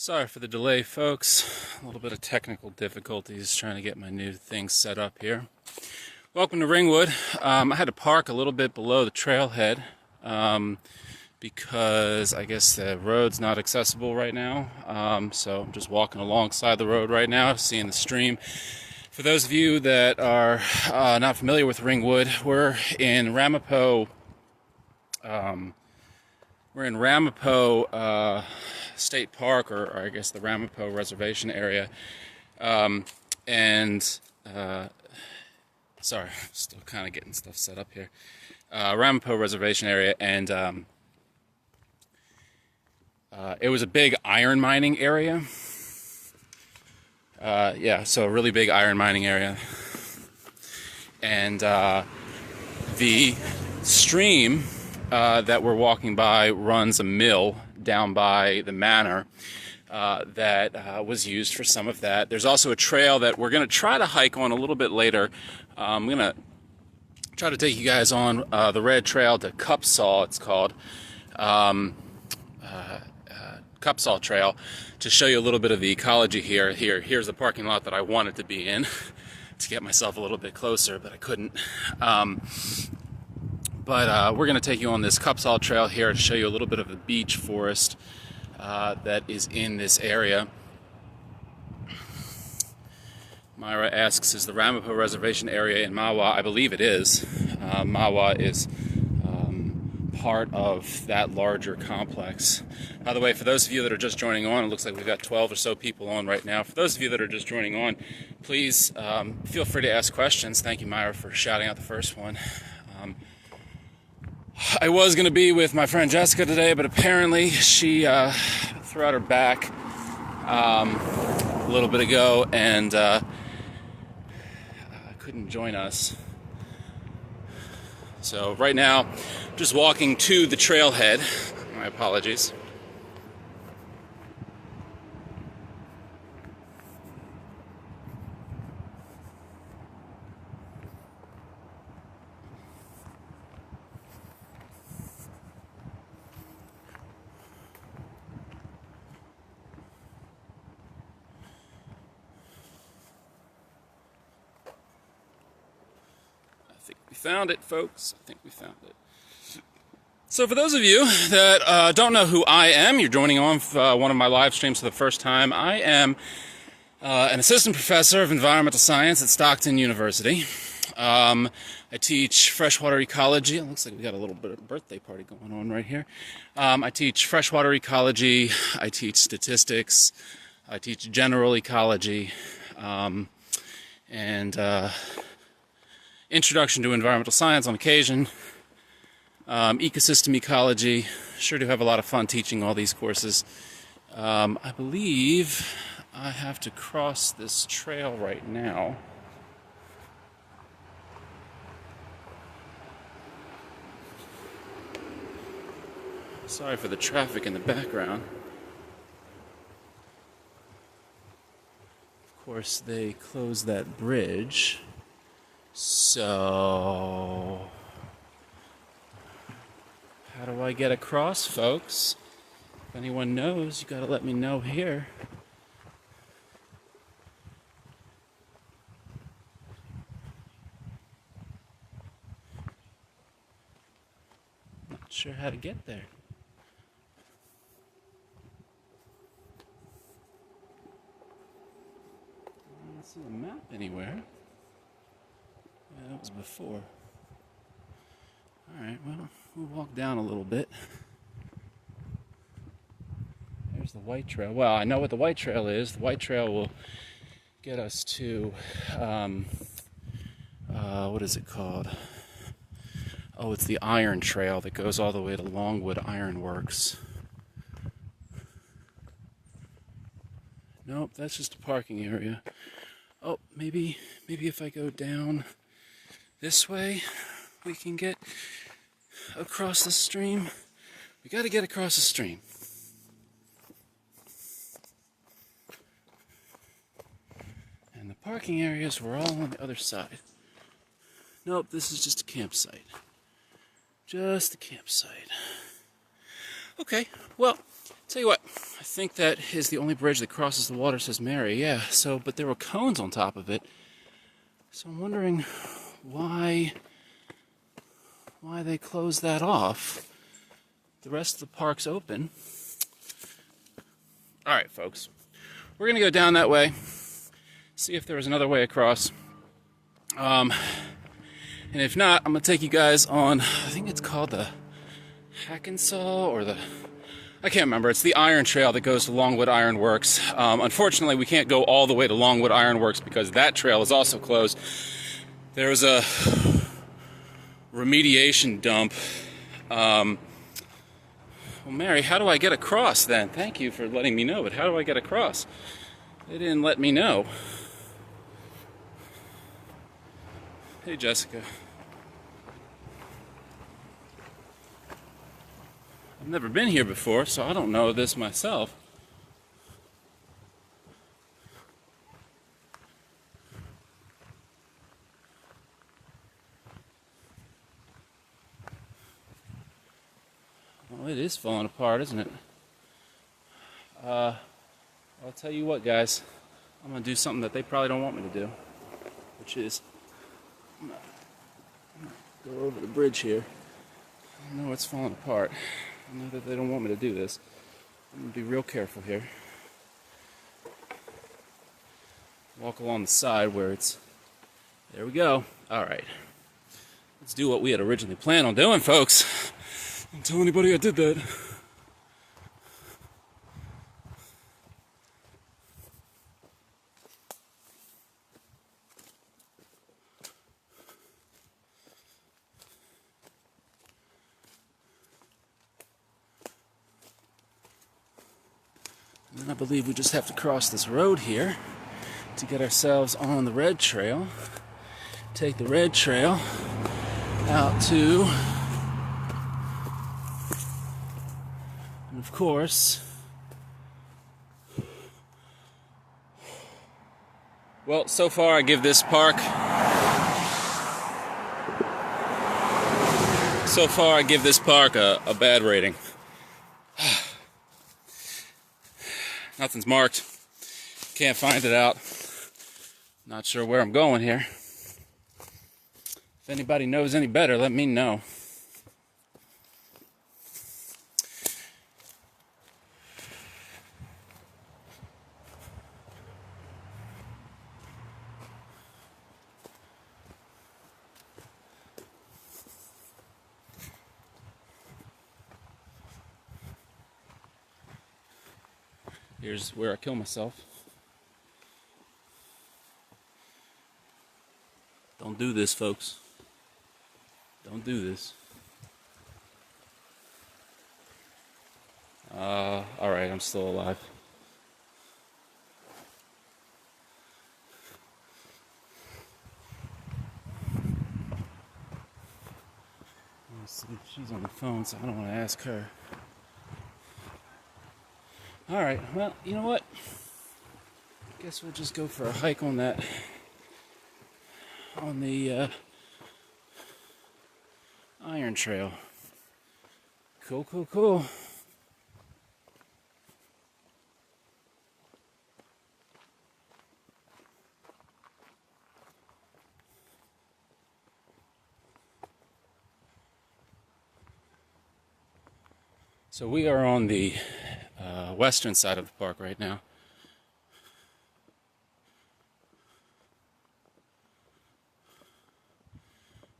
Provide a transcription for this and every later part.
Sorry for the delay, folks. A little bit of technical difficulties trying to get my new thing set up here. Welcome to Ringwood. I had to park a little bit below the trailhead because I guess the road's not accessible right now. So I'm just walking alongside the road right now, seeing the stream. For those of you that are not familiar with Ringwood, we're in Ramapo. We're in Ramapo State Park, or I guess the Ramapo Reservation area, sorry, still kind of getting stuff set up here. Ramapo Reservation area, and it was a big iron mining area. Yeah, so a really big iron mining area, and the stream that we're walking by runs a mill down by the manor that was used for some of that. There's also a trail that we're going to try to hike on a little bit later. I'm going to try to take you guys on the red trail to Cupsaw, it's called. Cupsaw Trail, to show you a little bit of the ecology here. Here's the parking lot that I wanted to be in to get myself a little bit closer, but I couldn't. But we're going to take you on this Cupsaw Trail here to show you a little bit of the beech forest that is in this area. Myra asks, is the Ramapo Reservation area in Mahwah? I believe it is. Mahwah is part of that larger complex. By the way, for those of you that are just joining on, it looks like we've got 12 or so people on right now. For those of you that are just joining on, please feel free to ask questions. Thank you, Myra, for shouting out the first one. I was going to be with my friend Jessica today, but apparently she threw out her back a little bit ago and couldn't join us. So right now, just walking to the trailhead. My apologies. We found it, folks. I think we found it. So for those of you that don't know who I am, you're joining on one of my live streams for the first time. I am an assistant professor of environmental science at Stockton University. I teach freshwater ecology. It looks like we got a little bit of a birthday party going on right here. I teach freshwater ecology. I teach statistics. I teach general ecology. And introduction to environmental science on occasion, ecosystem ecology. Sure do have a lot of fun teaching all these courses. I believe I have to cross this trail right now. Sorry for the traffic in the background. Of course, they closed that bridge. So, how do I get across, folks? If anyone knows, you gotta let me know here. Not sure how to get there. I don't see a map anywhere. Yeah, that was before. Alright, well, we'll walk down a little bit. There's the white trail. Well, I know what the white trail is. The white trail will get us to, what is it called? Oh, it's the iron trail that goes all the way to Longwood Iron Works. Nope, that's just a parking area. Oh, maybe if I go down this way, we can get across the stream. We got to get across the stream. And the parking areas were all on the other side. Nope, this is just a campsite. Just a campsite. Okay, well, Tell you what, I think that is the only bridge that crosses the water, says Mary. Yeah, so, but there were cones on top of it. So I'm wondering why they closed that off. The rest of the park's open. All right, folks. We're going to go down that way, see if there was another way across. And if not, I'm going to take you guys on, I think it's called the Hackensaw or I can't remember. It's the iron trail that goes to Longwood Iron Works. Unfortunately, we can't go all the way to Longwood Iron Works because that trail is also closed. There was a remediation dump. Well, Mary, how do I get across then? Thank you for letting me know, but how do I get across? They didn't let me know. Hey, Jessica. I've never been here before, so I don't know this myself. Well, it is falling apart, isn't it? I'll tell you what, guys. I'm going to do something that they probably don't want me to do, which is I'm gonna go over the bridge here. I know it's falling apart. I know that they don't want me to do this. I'm going to be real careful here. Walk along the side where it's... There we go. Alright. Let's do what we had originally planned on doing, folks. Don't tell anybody I did that. And I believe we just have to cross this road here to get ourselves on the red trail. Take the red trail out to, and of course, well, so far I give this park a bad rating. Nothing's marked. Can't find it out. Not sure where I'm going here. If anybody knows any better, let me know. Here's where I kill myself. Don't do this, folks. Don't do this. Alright, I'm still alive. Let's see, she's on the phone, so I don't want to ask her. Alright, well, you know what? Guess we'll just go for a hike on that, on the iron trail. Cool, cool, cool. So we are on the western side of the park right now.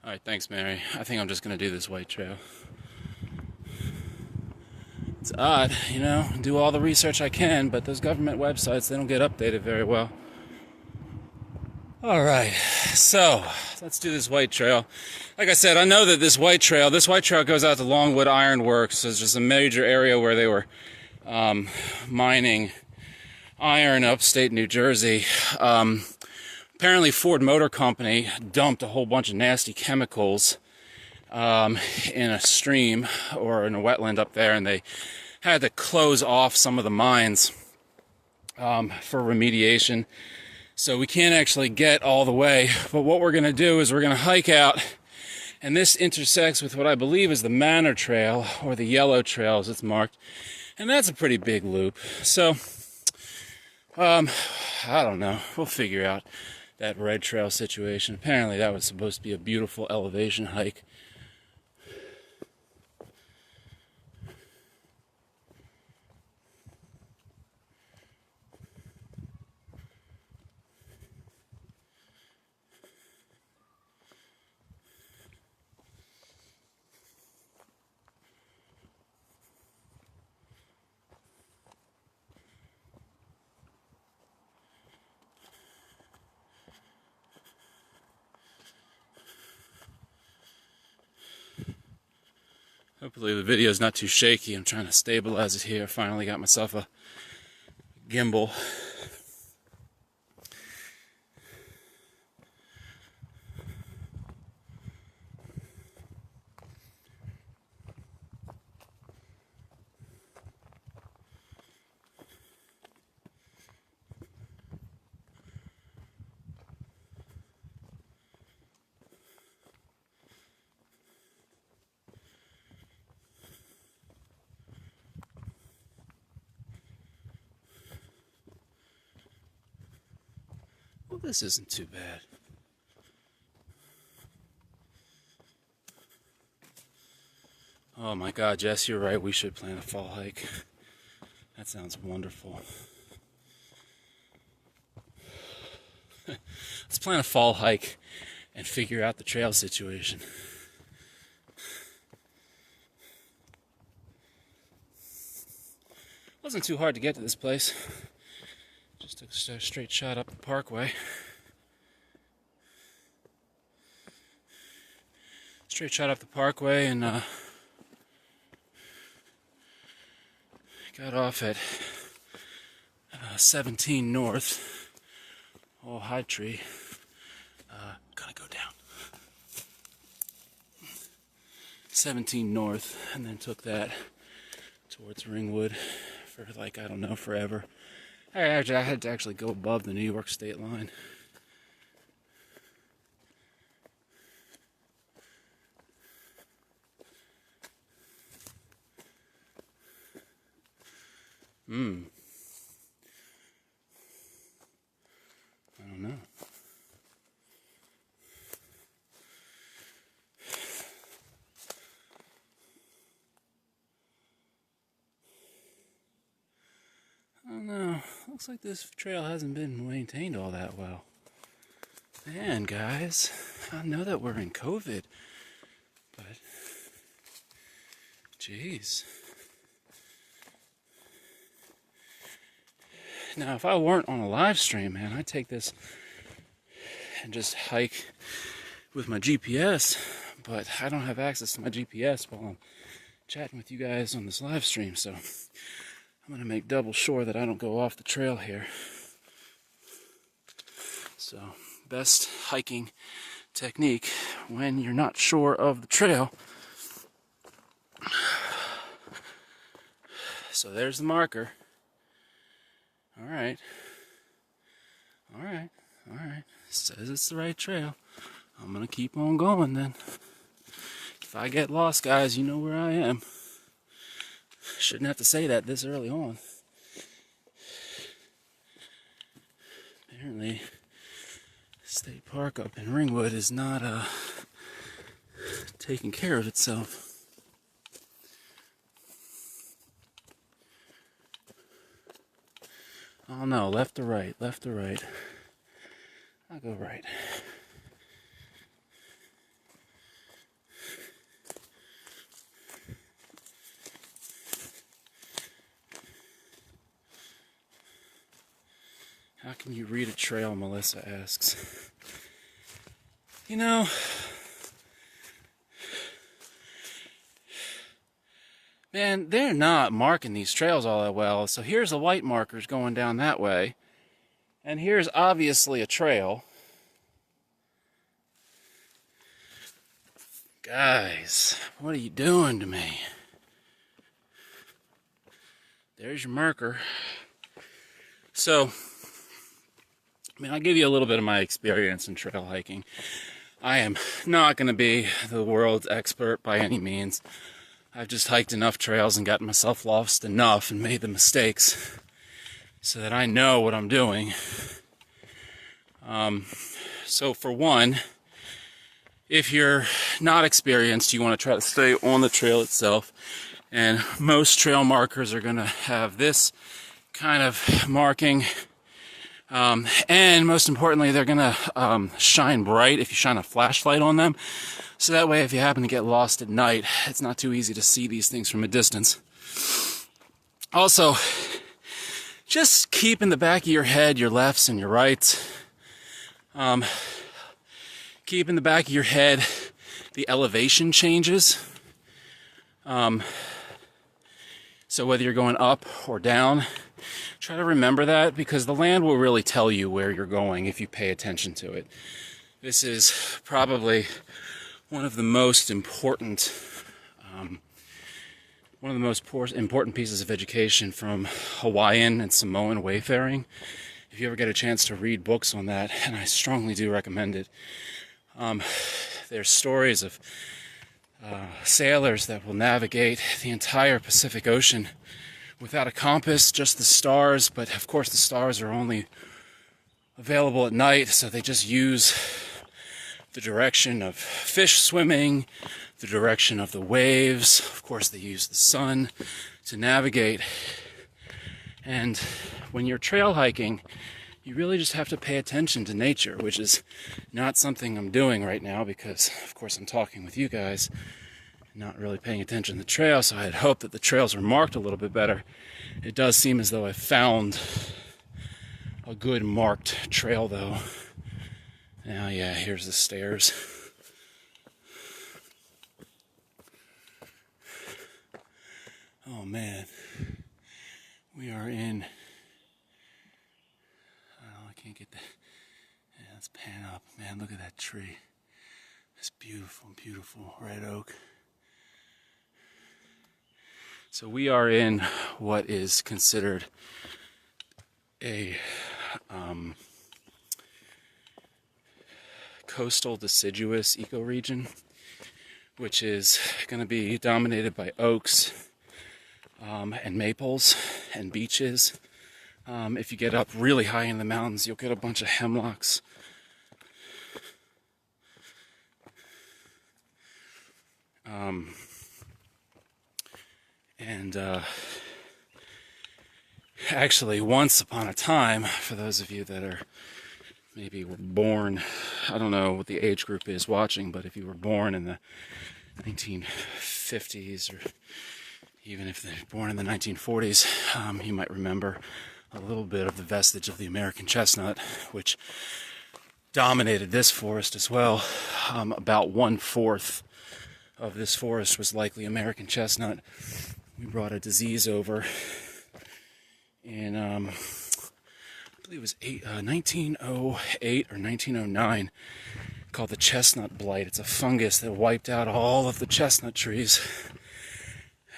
Alright, thanks, Mary. I think I'm just going to do this white trail. It's odd, you know, do all the research I can, but those government websites, they don't get updated very well. Alright, so let's do this white trail. Like I said, I know that this white trail goes out to Longwood Iron Works. It's just a major area where they were mining iron upstate New Jersey. Apparently Ford Motor Company dumped a whole bunch of nasty chemicals in a stream or in a wetland up there, and they had to close off some of the mines for remediation. So we can't actually get all the way, but what we're going to do is we're going to hike out, and this intersects with what I believe is the Manor Trail, or the Yellow Trail as it's marked. And that's a pretty big loop. So, I don't know. We'll figure out that red trail situation. Apparently that was supposed to be a beautiful elevation hike. Hopefully the video is not too shaky. I'm trying to stabilize it here. Finally got myself a gimbal. Well, this isn't too bad. Oh my God, Jess, you're right. We should plan a fall hike. That sounds wonderful. Let's plan a fall hike and figure out the trail situation. Wasn't too hard to get to this place. Just took a straight shot up the parkway. Straight shot up the parkway and got off at 17 North. Oh, high tree. Gotta go down. 17 North, and then took that towards Ringwood for like, I don't know, forever. I had to actually go above the New York state line. I don't know. I don't know. Looks like this trail hasn't been maintained all that well. Man, guys, I know that we're in COVID, but jeez. Now, if I weren't on a live stream, man, I'd take this and just hike with my GPS, but I don't have access to my GPS while I'm chatting with you guys on this live stream, so I'm going to make double sure that I don't go off the trail here. So, best hiking technique when you're not sure of the trail. So there's the marker. Alright. Says it's the right trail. I'm going to keep on going then. If I get lost, guys, you know where I am. Shouldn't have to say that this early on. Apparently, State Park up in Ringwood is not taking care of itself. Oh no, left or right, left or right. I'll go right. How can you read a trail, Melissa asks. You know, man, they're not marking these trails all that well. So here's the white markers going down that way. And here's obviously a trail. Guys, what are you doing to me? There's your marker. So, I mean, I'll give you a little bit of my experience in trail hiking. I am not going to be the world's expert by any means. I've just hiked enough trails and gotten myself lost enough and made the mistakes so that I know what I'm doing. So for one, if you're not experienced, you want to try to stay on the trail itself. And most trail markers are going to have this kind of marking. And most importantly, they're going to shine bright if you shine a flashlight on them. So that way, if you happen to get lost at night, it's not too easy to see these things from a distance. Also, just keep in the back of your head your lefts and your rights. Keep in the back of your head the elevation changes. So whether you're going up or down, try to remember that, because the land will really tell you where you're going if you pay attention to it. This is probably one of the most important pieces of education from Hawaiian and Samoan wayfaring. If you ever get a chance to read books on that, and I strongly do recommend it, there's stories of sailors that will navigate the entire Pacific Ocean without a compass, just the stars, but of course the stars are only available at night, so they just use the direction of fish swimming, the direction of the waves. Of course, they use the sun to navigate. And when you're trail hiking, you really just have to pay attention to nature, which is not something I'm doing right now because, of course, I'm talking with you guys, not really paying attention to the trail, so I had hoped that the trails were marked a little bit better. It does seem as though I've found a good marked trail, though. Now, yeah, here's the stairs. Oh, man. We are in... Oh, I can't get that. Yeah, let's pan up. Man, look at that tree. This beautiful, beautiful red oak. So we are in what is considered a coastal deciduous ecoregion, which is going to be dominated by oaks and maples and beeches. If you get up really high in the mountains, you'll get a bunch of hemlocks. Actually, once upon a time, for those of you that are maybe were born, I don't know what the age group is watching, but if you were born in the 1950s, or even if they're born in the 1940s, you might remember a little bit of the vestige of the American chestnut, which dominated this forest as well. About 1/4 of this forest was likely American chestnut. We brought a disease over in, I believe it was 1908 or 1909, called the chestnut blight. It's a fungus that wiped out all of the chestnut trees.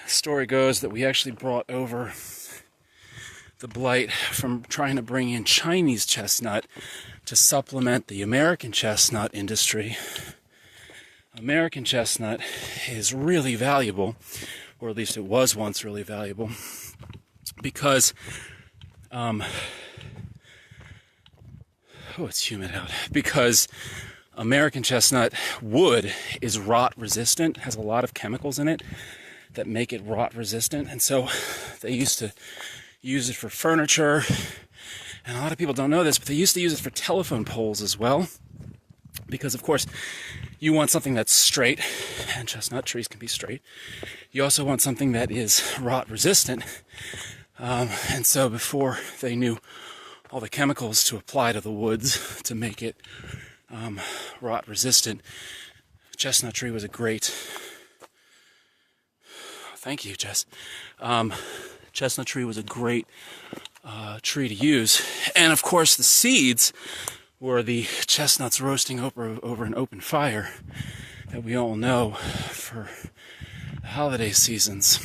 The story goes that we actually brought over the blight from trying to bring in Chinese chestnut to supplement the American chestnut industry. American chestnut is really valuable, or at least it was once really valuable, because it's humid out. Because American chestnut wood is rot resistant, has a lot of chemicals in it that make it rot resistant, and so they used to use it for furniture, and a lot of people don't know this, but they used to use it for telephone poles as well, because of course you want something that's straight, and chestnut trees can be straight. You also want something that is rot resistant, and so before they knew all the chemicals to apply to the woods to make it rot resistant, chestnut tree was a great... Thank you, Jess. Chestnut tree was a great tree to use. And of course the seeds were the chestnuts roasting over an open fire that we all know for the holiday seasons.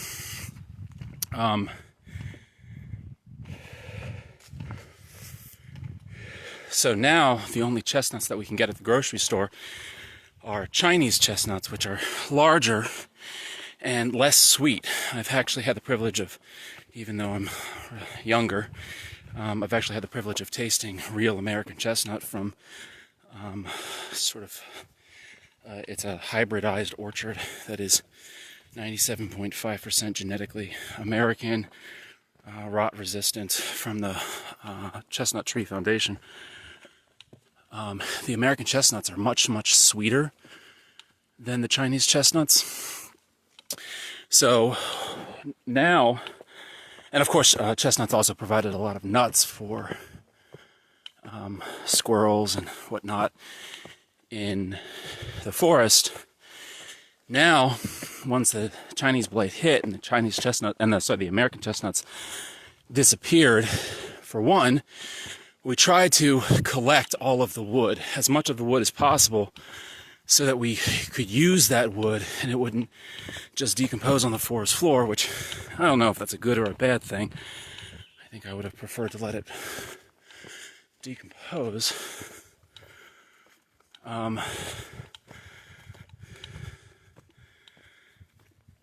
So now the only chestnuts that we can get at the grocery store are Chinese chestnuts, which are larger and less sweet. I've actually had the privilege of, even though I'm younger, I've actually had the privilege of tasting real American chestnut from it's a hybridized orchard that is 97.5% genetically American, rot resistant, from the Chestnut Tree Foundation. The American chestnuts are much, much sweeter than the Chinese chestnuts. So now, and of course, chestnuts also provided a lot of nuts for squirrels and whatnot in the forest. Now, once the Chinese blight hit and the Chinese chestnut and the American chestnuts disappeared, for one, we tried to collect all of the wood, as much of the wood as possible, so that we could use that wood and it wouldn't just decompose on the forest floor, which I don't know if that's a good or a bad thing. I think I would have preferred to let it decompose.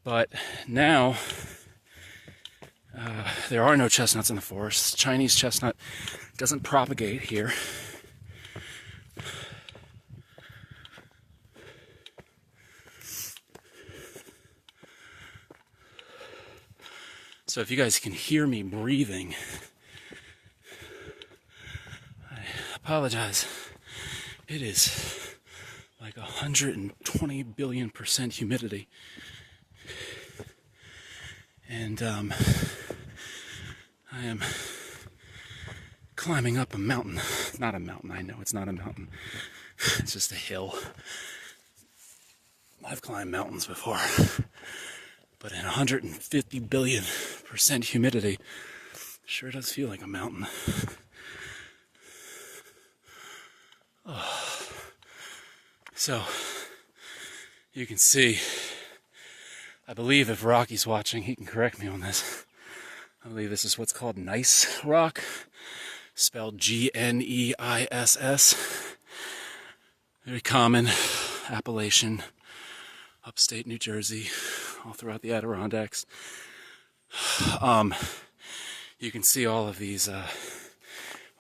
But now there are no chestnuts in the forest. Chinese chestnut doesn't propagate here. So if you guys can hear me breathing, I apologize. It is like 120 billion% humidity. And I am climbing up a mountain. Not a mountain, I know it's not a mountain. It's just a hill. I've climbed mountains before. But in 150 billion% humidity, sure does feel like a mountain. Oh. So, you can see, I believe if Rocky's watching, he can correct me on this. I believe this is what's called gneiss rock, spelled Gneiss. Very common appellation, upstate New Jersey, all throughout the Adirondacks. You can see all of these, I'll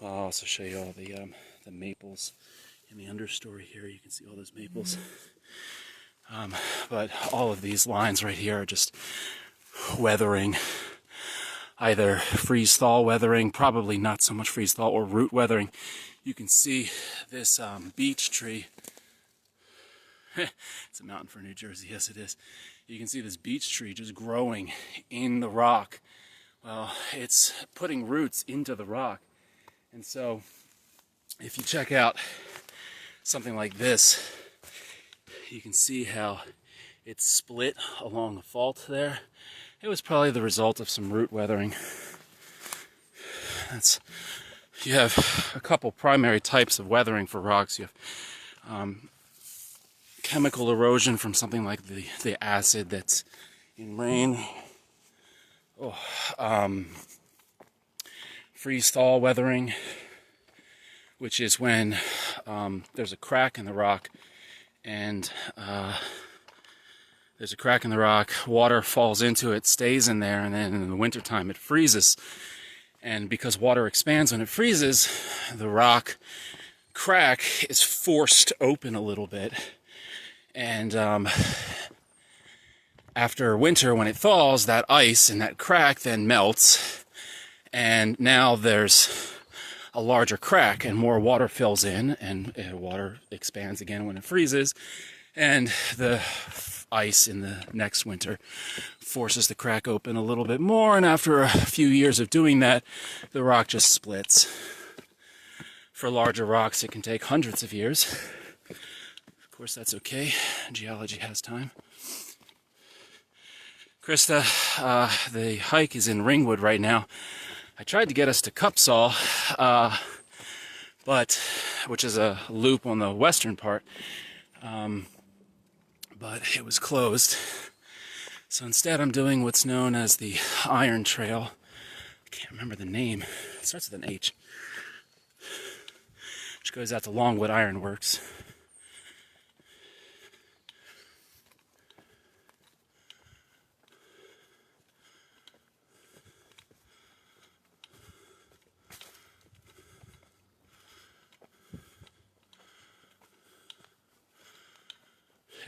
also show you all the maples in the understory here. You can see all those maples. But all of these lines right here are just weathering, either freeze-thaw weathering, probably not so much freeze-thaw, or root weathering. You can see this beech tree. It's a mountain for New Jersey, yes it is. You can see this beech tree just growing in the rock. Well, it's putting roots into the rock. And so, if you check out something like this, you can see how it's split along the fault there. It was probably the result of some root weathering. You have a couple primary types of weathering for rocks. You have chemical erosion from something like the acid that's in rain. Freeze-thaw weathering, which is when there's a crack in the rock, and water falls into it, stays in there, and then in the wintertime it freezes. And because water expands when it freezes, the rock crack is forced open a little bit. And after winter, when it thaws, that ice and that crack then melts, and now there's a larger crack and more water fills in, and water expands again when it freezes, and the ice in the next winter forces the crack open a little bit more, and after a few years of doing that, the rock just splits. For larger rocks, it can take hundreds of years. Of course, that's okay. Geology has time. Krista, the hike is in Ringwood right now. I tried to get us to Cupsall, which is a loop on the western part, but it was closed. So instead I'm doing what's known as the Iron Trail. I can't remember the name. It starts with an H. Which goes out to Longwood Iron Works.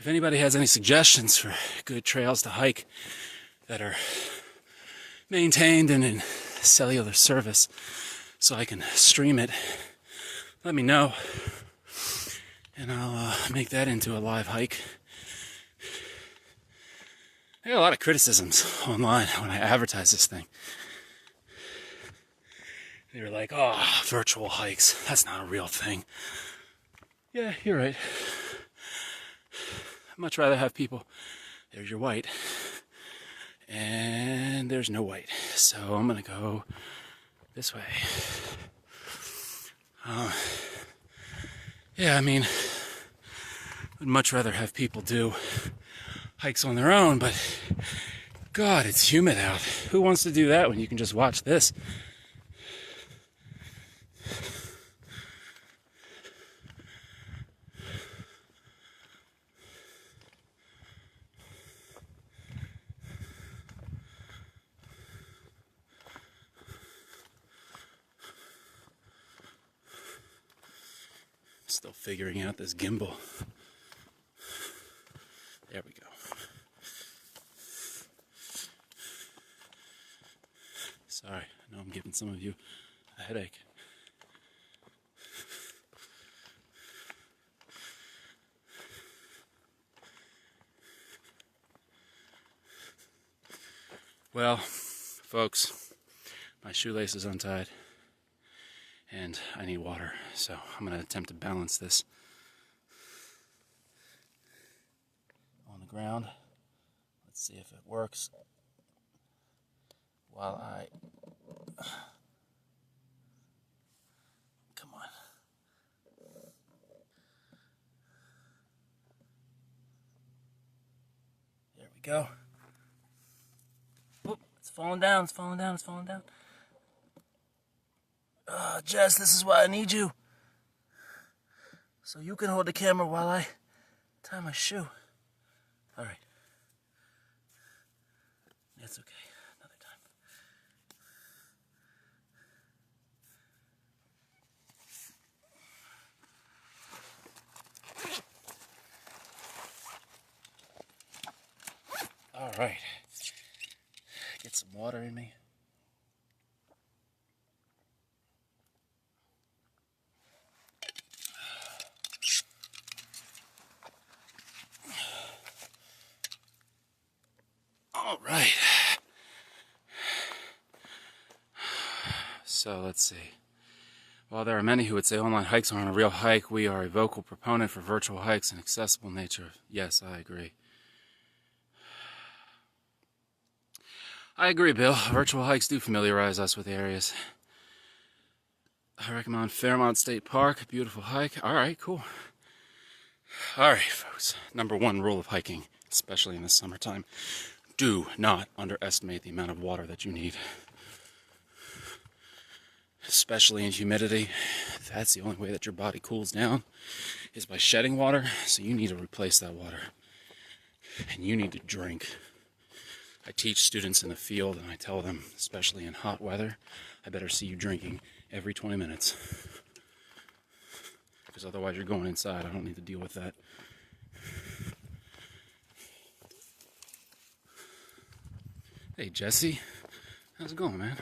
if anybody has any suggestions for good trails to hike that are maintained and in cellular service so I can stream it, let me know, and I'll make that into a live hike. I got a lot of criticisms online when I advertise this thing. They were like, oh, virtual hikes, that's not a real thing. Yeah, you're right. I'd much rather have people, there's your white, and there's no white. So I'm gonna go this way. Yeah, I mean, I'd much rather have people do hikes on their own, but God, it's humid out. Who wants to do that when you can just watch this? Still figuring out this gimbal. There we go. Sorry, I know I'm giving some of you a headache. Well, folks, my shoelace is untied and I need water, so I'm going to attempt to balance this on the ground. Let's see if it works while I... Come on. There we go. Oop, it's falling down, it's falling down, it's falling down. Jess, this is why I need you. So you can hold the camera while I tie my shoe. Alright. That's okay. Another time. Alright. Get some water in me. All right. So let's see. While there are many who would say online hikes aren't a real hike, we are a vocal proponent for virtual hikes and accessible nature. Yes, I agree. I agree, Bill. Virtual hikes do familiarize us with areas. I recommend Fairmont State Park, beautiful hike. All right, cool. All right, folks. Number one rule of hiking, especially in the summertime. Do not underestimate the amount of water that you need. Especially in humidity. That's the only way that your body cools down, is by shedding water. So you need to replace that water. And you need to drink. I teach students in the field and I tell them, especially in hot weather, I better see you drinking every 20 minutes. Because otherwise you're going inside. I don't need to deal with that. Hey Jesse, how's it going, man?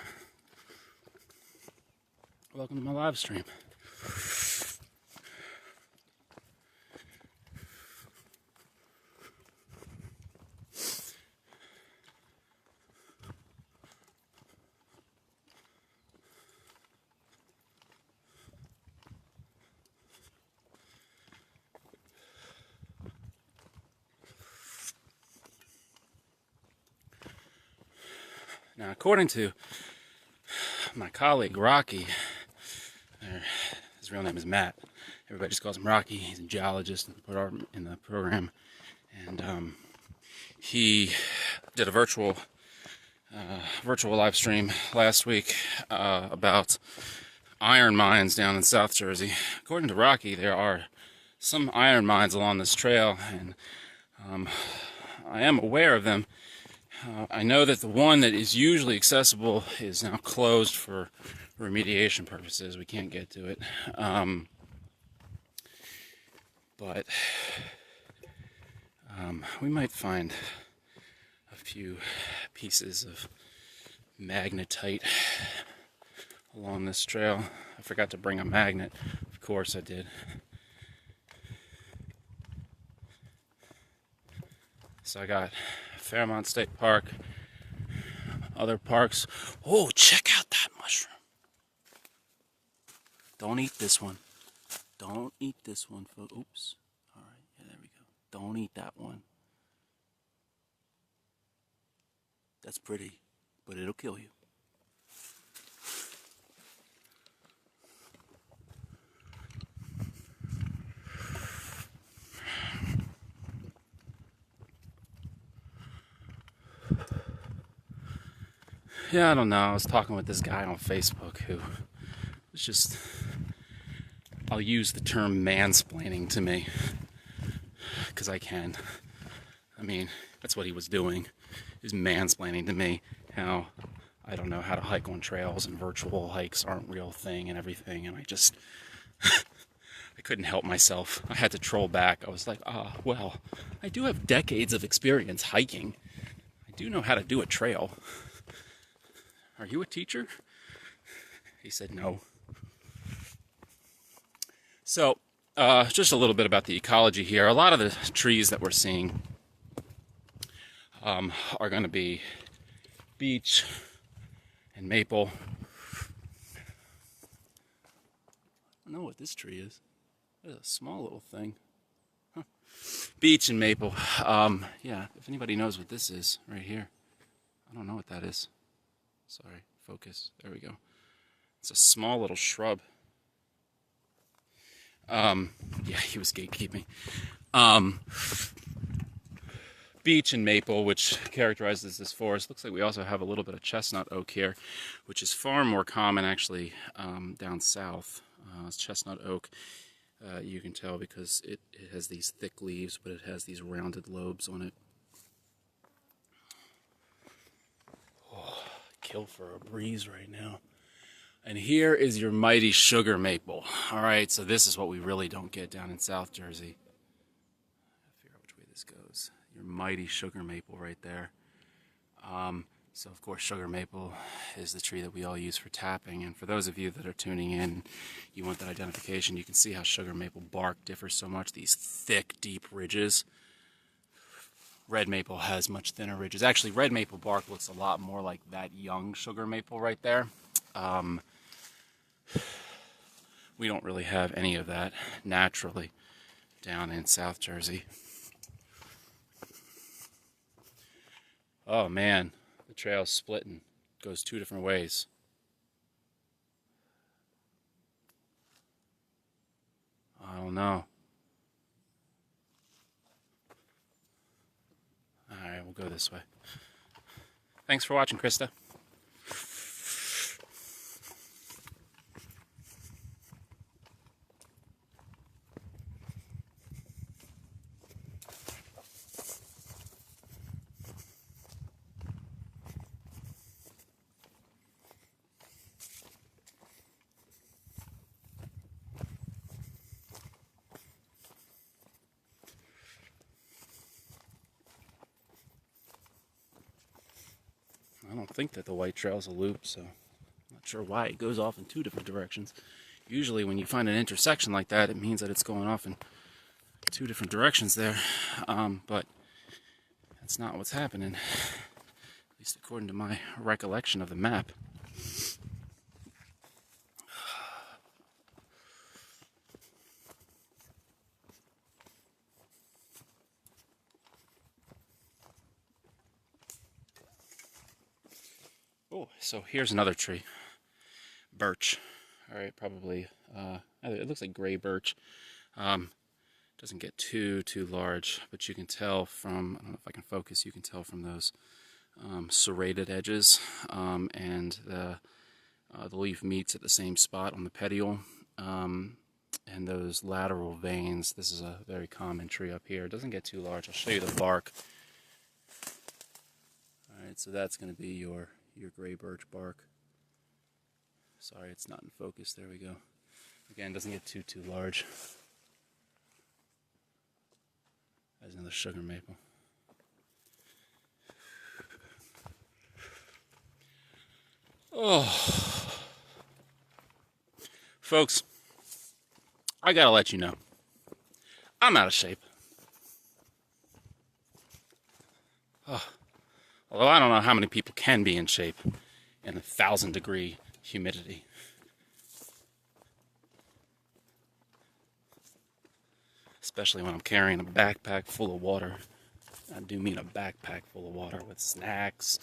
Welcome to my live stream. Now, according to my colleague Rocky, his real name is Matt. Everybody just calls him Rocky. He's a geologist in the program, and he did a virtual live stream last week about iron mines down in South Jersey. According to Rocky, there are some iron mines along this trail, and I am aware of them. I know that the one that is usually accessible is now closed for remediation purposes. We can't get to it. But We might find a few pieces of magnetite along this trail. I forgot to bring a magnet. Of course I did. So I got Fairmont State Park, other parks. Oh, check out that mushroom. Don't eat this one. Don't eat this one, folks. Oops. All right, yeah, there we go. Don't eat that one. That's pretty, but it'll kill you. Yeah, I don't know. I was talking with this guy on Facebook who was just, I'll use the term mansplaining to me, because I can. I mean, that's what he was doing, is mansplaining to me how I don't know how to hike on trails and virtual hikes aren't a real thing and everything, and I just, I couldn't help myself. I had to troll back. I was like, well, I do have decades of experience hiking. I do know how to do a trail. Are you a teacher? He said no. So, just a little bit about the ecology here. A lot of the trees that we're seeing are going to be beech and maple. I don't know what this tree is. It's a small little thing. Huh. Beech and maple. Yeah, if anybody knows what this is right here. I don't know what that is. Sorry, focus. There we go. It's a small little shrub. Yeah, he was gatekeeping. Beech and maple, which characterizes this forest. Looks like we also have a little bit of chestnut oak here, which is far more common actually down south. It's chestnut oak. You can tell because it has these thick leaves, but it has these rounded lobes on it. Kill for a breeze right now. And here is your mighty sugar maple. All right, so this is what we really don't get down in South Jersey. I'll figure out which way this goes. Your mighty sugar maple right there. So of course sugar maple is the tree that we all use for tapping, and for those of you that are tuning in, you want that identification, you can see how sugar maple bark differs so much. These thick, deep ridges. Red maple has much thinner ridges. Actually, red maple bark looks a lot more like that young sugar maple right there. We don't really have any of that naturally down in South Jersey. Oh man, the trail's splitting. Goes two different ways. I don't know. Alright, we'll go this way. Thanks for watching, Krista. I don't think that the white trail's a loop, so I'm not sure why it goes off in two different directions. Usually when you find an intersection like that, it means that it's going off in two different directions there, but that's not what's happening, at least according to my recollection of the map. Oh, so here's another tree. Birch. All right, probably, it looks like gray birch. Doesn't get too large, but you can tell from, I don't know if I can focus, you can tell from those serrated edges, and the leaf meets at the same spot on the petiole, and those lateral veins. This is a very common tree up here. It doesn't get too large. I'll show you the bark. All right, so that's going to be your gray birch bark. Sorry, it's not in focus. There we go. Again, doesn't get too large. There's another sugar maple. Oh, folks, I gotta let you know, I'm out of shape. Although I don't know how many people can be in shape in 1,000-degree humidity. Especially when I'm carrying a backpack full of water. I do mean a backpack full of water with snacks.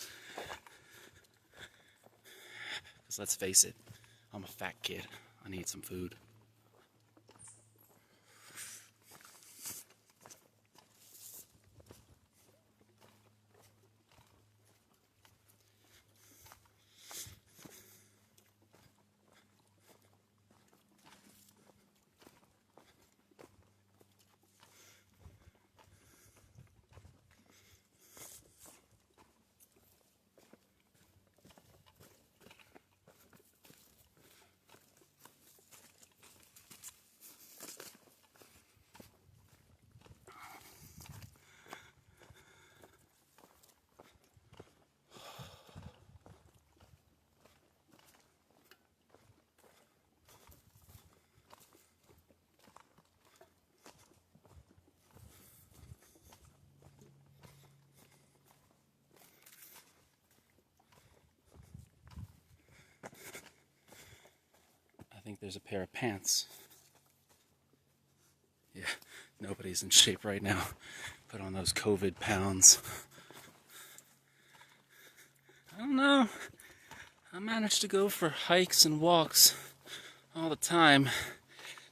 Because let's face it, I'm a fat kid. I need some food. I think there's a pair of pants. Yeah, nobody's in shape right now. Put on those COVID pounds. I don't know. I managed to go for hikes and walks all the time.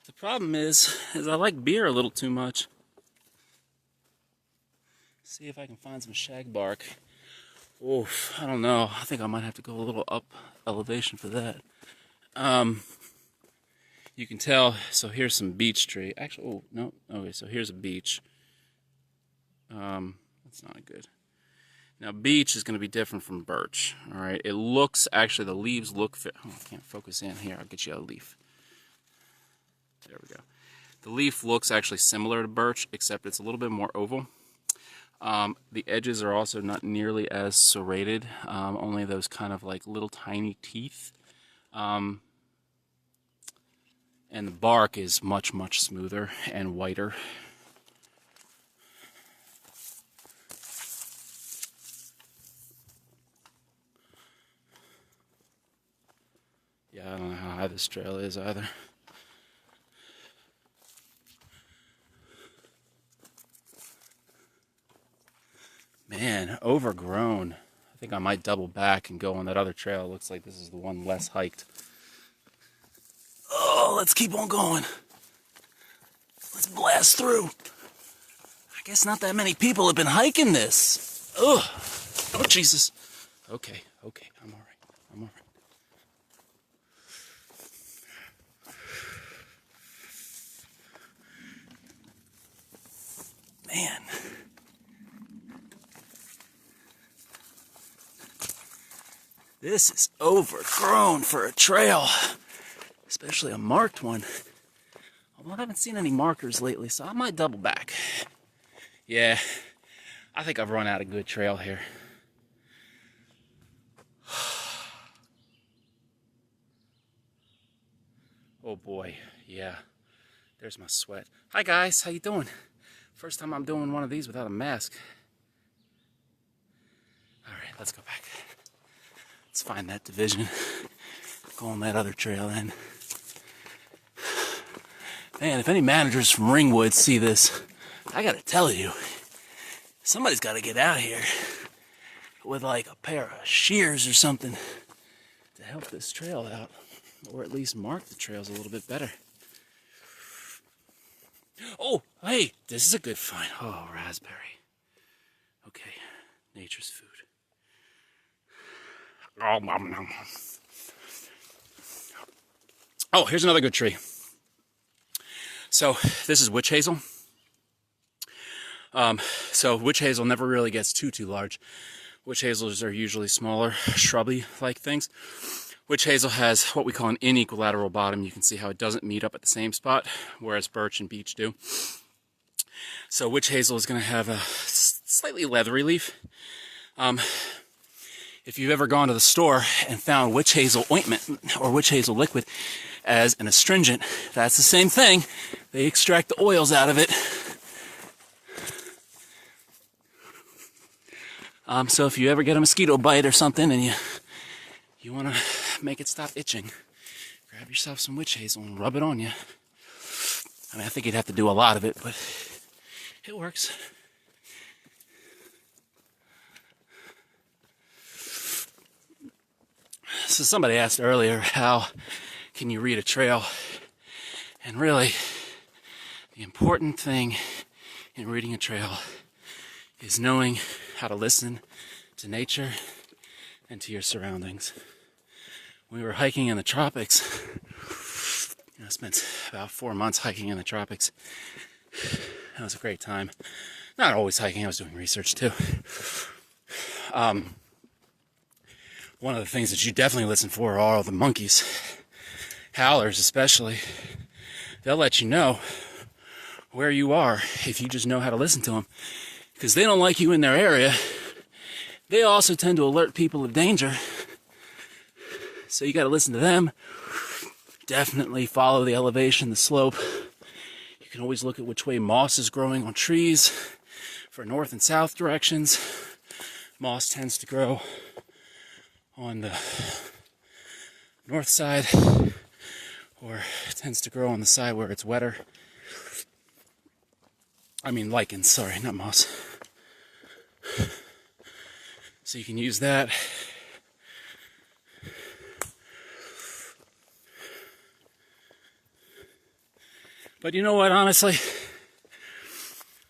The problem is I like beer a little too much. See if I can find some shag bark. Oof, I don't know. I think I might have to go a little up elevation for that. You can tell, so here's some beech tree. Actually, oh, no. Okay, so here's a beech. That's not good. Now, beech is going to be different from birch, all right? It looks, actually, the leaves look, oh, I can't focus in here. I'll get you a leaf. There we go. The leaf looks actually similar to birch, except it's a little bit more oval. The edges are also not nearly as serrated, only those kind of like little tiny teeth. And the bark is much, much smoother and whiter. Yeah, I don't know how high this trail is either. Man, overgrown. I think I might double back and go on that other trail. It looks like this is the one less hiked. Oh, let's keep on going. Let's blast through. I guess not that many people have been hiking this. Ugh. Oh, Jesus. Okay, I'm all right. Man. This is overgrown for a trail, especially a marked one. Although I haven't seen any markers lately, so I might double back. Yeah, I think I've run out of good trail here. Oh boy, yeah, there's my sweat. Hi guys, how you doing? First time I'm doing one of these without a mask. All right, let's go back. Let's find that division. Go on that other trail then. Man, if any managers from Ringwood see this, I gotta tell you, somebody's gotta get out here with like a pair of shears or something to help this trail out, or at least mark the trails a little bit better. Oh, hey, this is a good find. Oh, raspberry. Okay, nature's food. Oh, here's another good tree. So this is witch hazel. So witch hazel never really gets too large. Witch hazels are usually smaller, shrubby-like things. Witch hazel has what we call an inequilateral bottom. You can see how it doesn't meet up at the same spot, whereas birch and beech do. So witch hazel is going to have a slightly leathery leaf. If you've ever gone to the store and found witch hazel ointment or witch hazel liquid as an astringent, that's the same thing. They extract the oils out of it. So if you ever get a mosquito bite or something and you want to make it stop itching, grab yourself some witch hazel and rub it on you. I mean, I think you'd have to do a lot of it, but it works. So somebody asked earlier, how can you read a trail? And really, the important thing in reading a trail is knowing how to listen to nature and to your surroundings. When we were hiking in the tropics, I spent about 4 months hiking in the tropics. That was a great time. Not always hiking, I was doing research too. One of the things that you definitely listen for are all the monkeys. Howlers especially. They'll let you know where you are if you just know how to listen to them. Because they don't like you in their area. They also tend to alert people of danger. So you got to listen to them. Definitely follow the elevation, the slope. You can always look at which way moss is growing on trees for north and south directions. Moss tends to grow on the north side, or tends to grow on the side where it's wetter. I mean lichens, sorry, not moss. So you can use that. But you know what, honestly,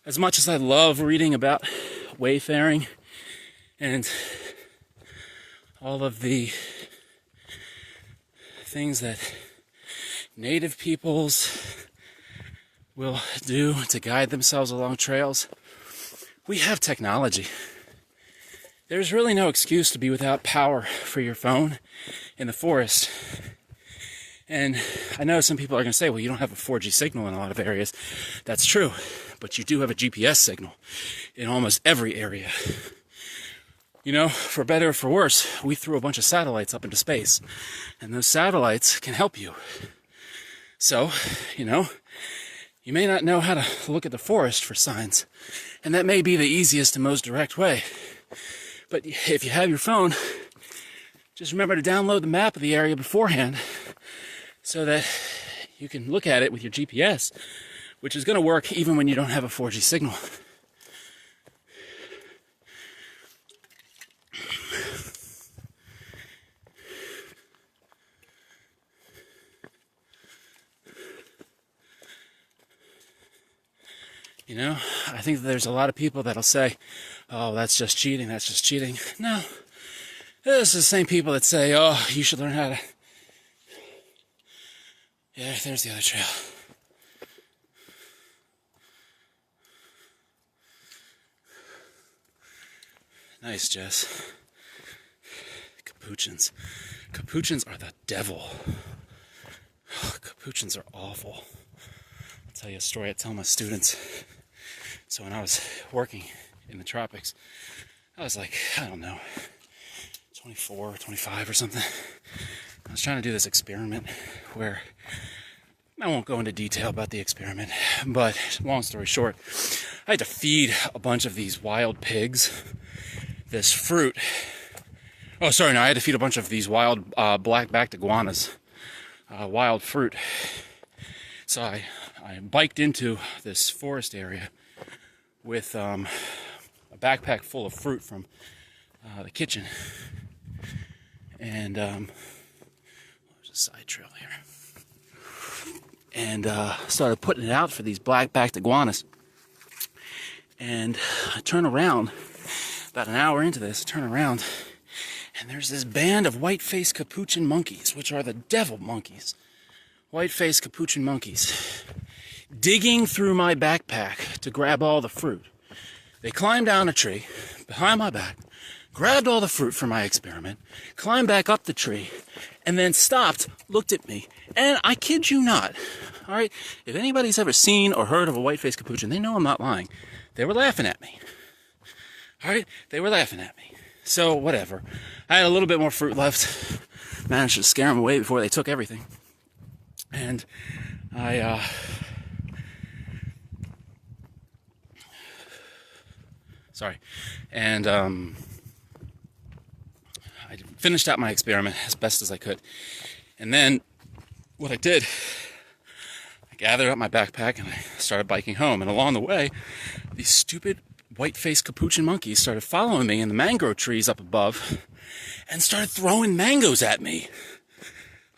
as much as I love reading about wayfaring and all of the things that native peoples will do to guide themselves along trails, we have technology. There's really no excuse to be without power for your phone in the forest. And I know some people are going to say, well, you don't have a 4G signal in a lot of areas. That's true, but you do have a GPS signal in almost every area. You know, for better or for worse, we threw a bunch of satellites up into space, and those satellites can help you. So, you know, you may not know how to look at the forest for signs, and that may be the easiest and most direct way. But if you have your phone, just remember to download the map of the area beforehand so that you can look at it with your GPS, which is going to work even when you don't have a 4G signal. You know, I think that there's a lot of people that'll say, oh, that's just cheating, that's just cheating. No, this is the same people that say, oh, you should learn how to... Yeah, there's the other trail. Nice, Jess. Capuchins. Capuchins are the devil. Oh, capuchins are awful. I'll tell you a story I tell my students. So when I was working in the tropics, I was like, I don't know, 24, 25 or something. I was trying to do this experiment where, I won't go into detail about the experiment, but long story short, I had to feed a bunch of these wild pigs this fruit. Oh, sorry, no, I had to feed a bunch of these wild black-backed iguanas, wild fruit. So I biked into this forest area with a backpack full of fruit from the kitchen. And there's a side trail here. And started putting it out for these black-backed iguanas. And I turn around, about an hour into this, I turn around, and there's this band of white-faced capuchin monkeys, which are the devil monkeys. White-faced capuchin monkeys, digging through my backpack to grab all the fruit. They climbed down a tree behind my back, grabbed all the fruit for my experiment, climbed back up the tree, and then stopped, looked at me, and I kid you not, all right, if anybody's ever seen or heard of a white-faced capuchin, they know I'm not lying. They were laughing at me. All right, they were laughing at me. So, whatever. I had a little bit more fruit left. Managed to scare them away before they took everything. And I I finished out my experiment as best as I could. And then what I did, I gathered up my backpack and I started biking home. And along the way, these stupid white-faced capuchin monkeys started following me in the mangrove trees up above and started throwing mangoes at me.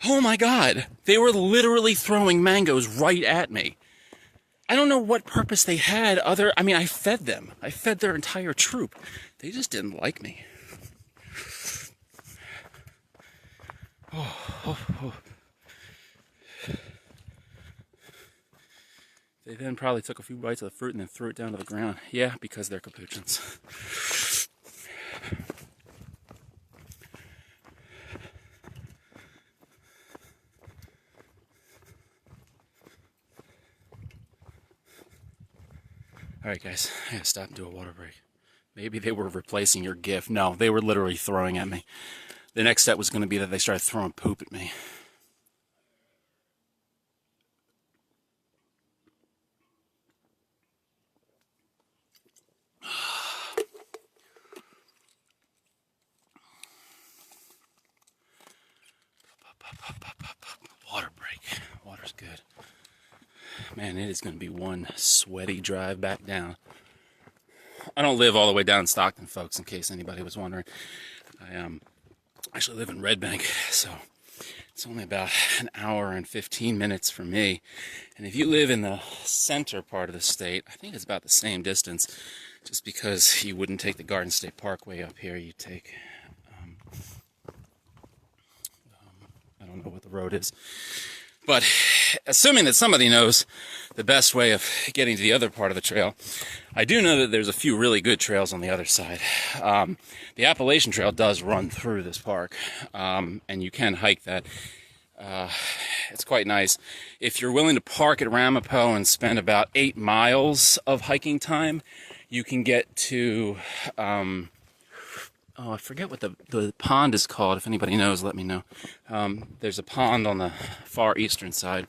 Oh my God, they were literally throwing mangoes right at me. I don't know what purpose they had I fed them. I fed their entire troop. They just didn't like me. Oh. They then probably took a few bites of the fruit and then threw it down to the ground. Yeah, because they're capuchins. Alright guys, I gotta stop and do a water break. Maybe they were replacing your gift. No, they were literally throwing at me. The next step was going to be that they started throwing poop at me. Water break. Water's good. Man, it is going to be one sweaty drive back down. I don't live all the way down in Stockton, folks, in case anybody was wondering. I actually live in Red Bank, so it's only about an hour and 15 minutes for me. And if you live in the center part of the state, I think it's about the same distance, just because you wouldn't take the Garden State Parkway up here. You take, I don't know what the road is. But assuming that somebody knows the best way of getting to the other part of the trail, I do know that there's a few really good trails on the other side. The Appalachian Trail does run through this park, and you can hike that. It's quite nice. If you're willing to park at Ramapo and spend about 8 miles of hiking time, you can get to, I forget what the pond is called. If anybody knows, let me know. There's a pond on the far eastern side.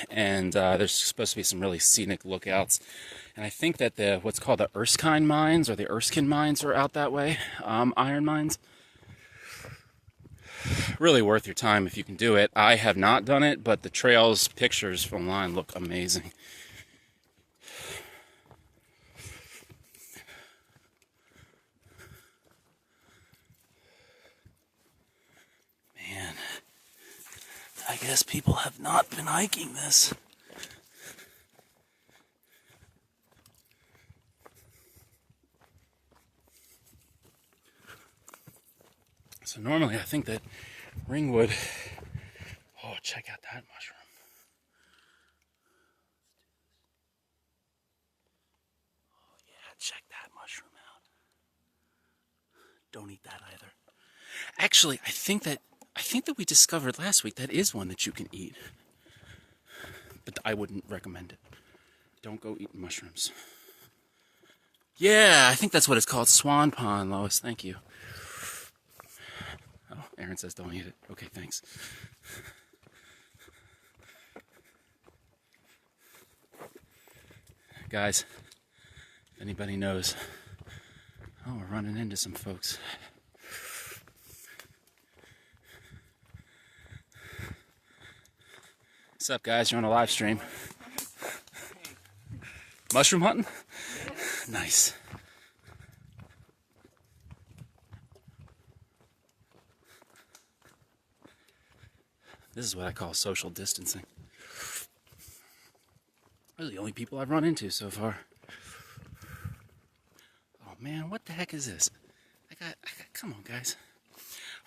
And there's supposed to be some really scenic lookouts. And I think that what's called the Erskine mines, or the Erskine mines, are out that way. Iron mines. Really worth your time if you can do it. I have not done it, but the trails pictures from online look amazing. Man, I guess people have not been hiking this. So normally I think that Ringwood, oh, check out that mushroom. Oh yeah, check that mushroom out. Don't eat that either. Actually, I think that we discovered last week that is one that you can eat. But I wouldn't recommend it. Don't go eating mushrooms. Yeah, I think that's what it's called. Swan Pond, Lois. Thank you. Oh, Aaron says don't eat it. Okay, thanks. Guys, if anybody knows. Oh, we're running into some folks. What's up, guys? You're on a live stream. Mushroom hunting? Nice. This is what I call social distancing. Those are the only people I've run into so far. Oh man, what the heck is this? Come on, guys.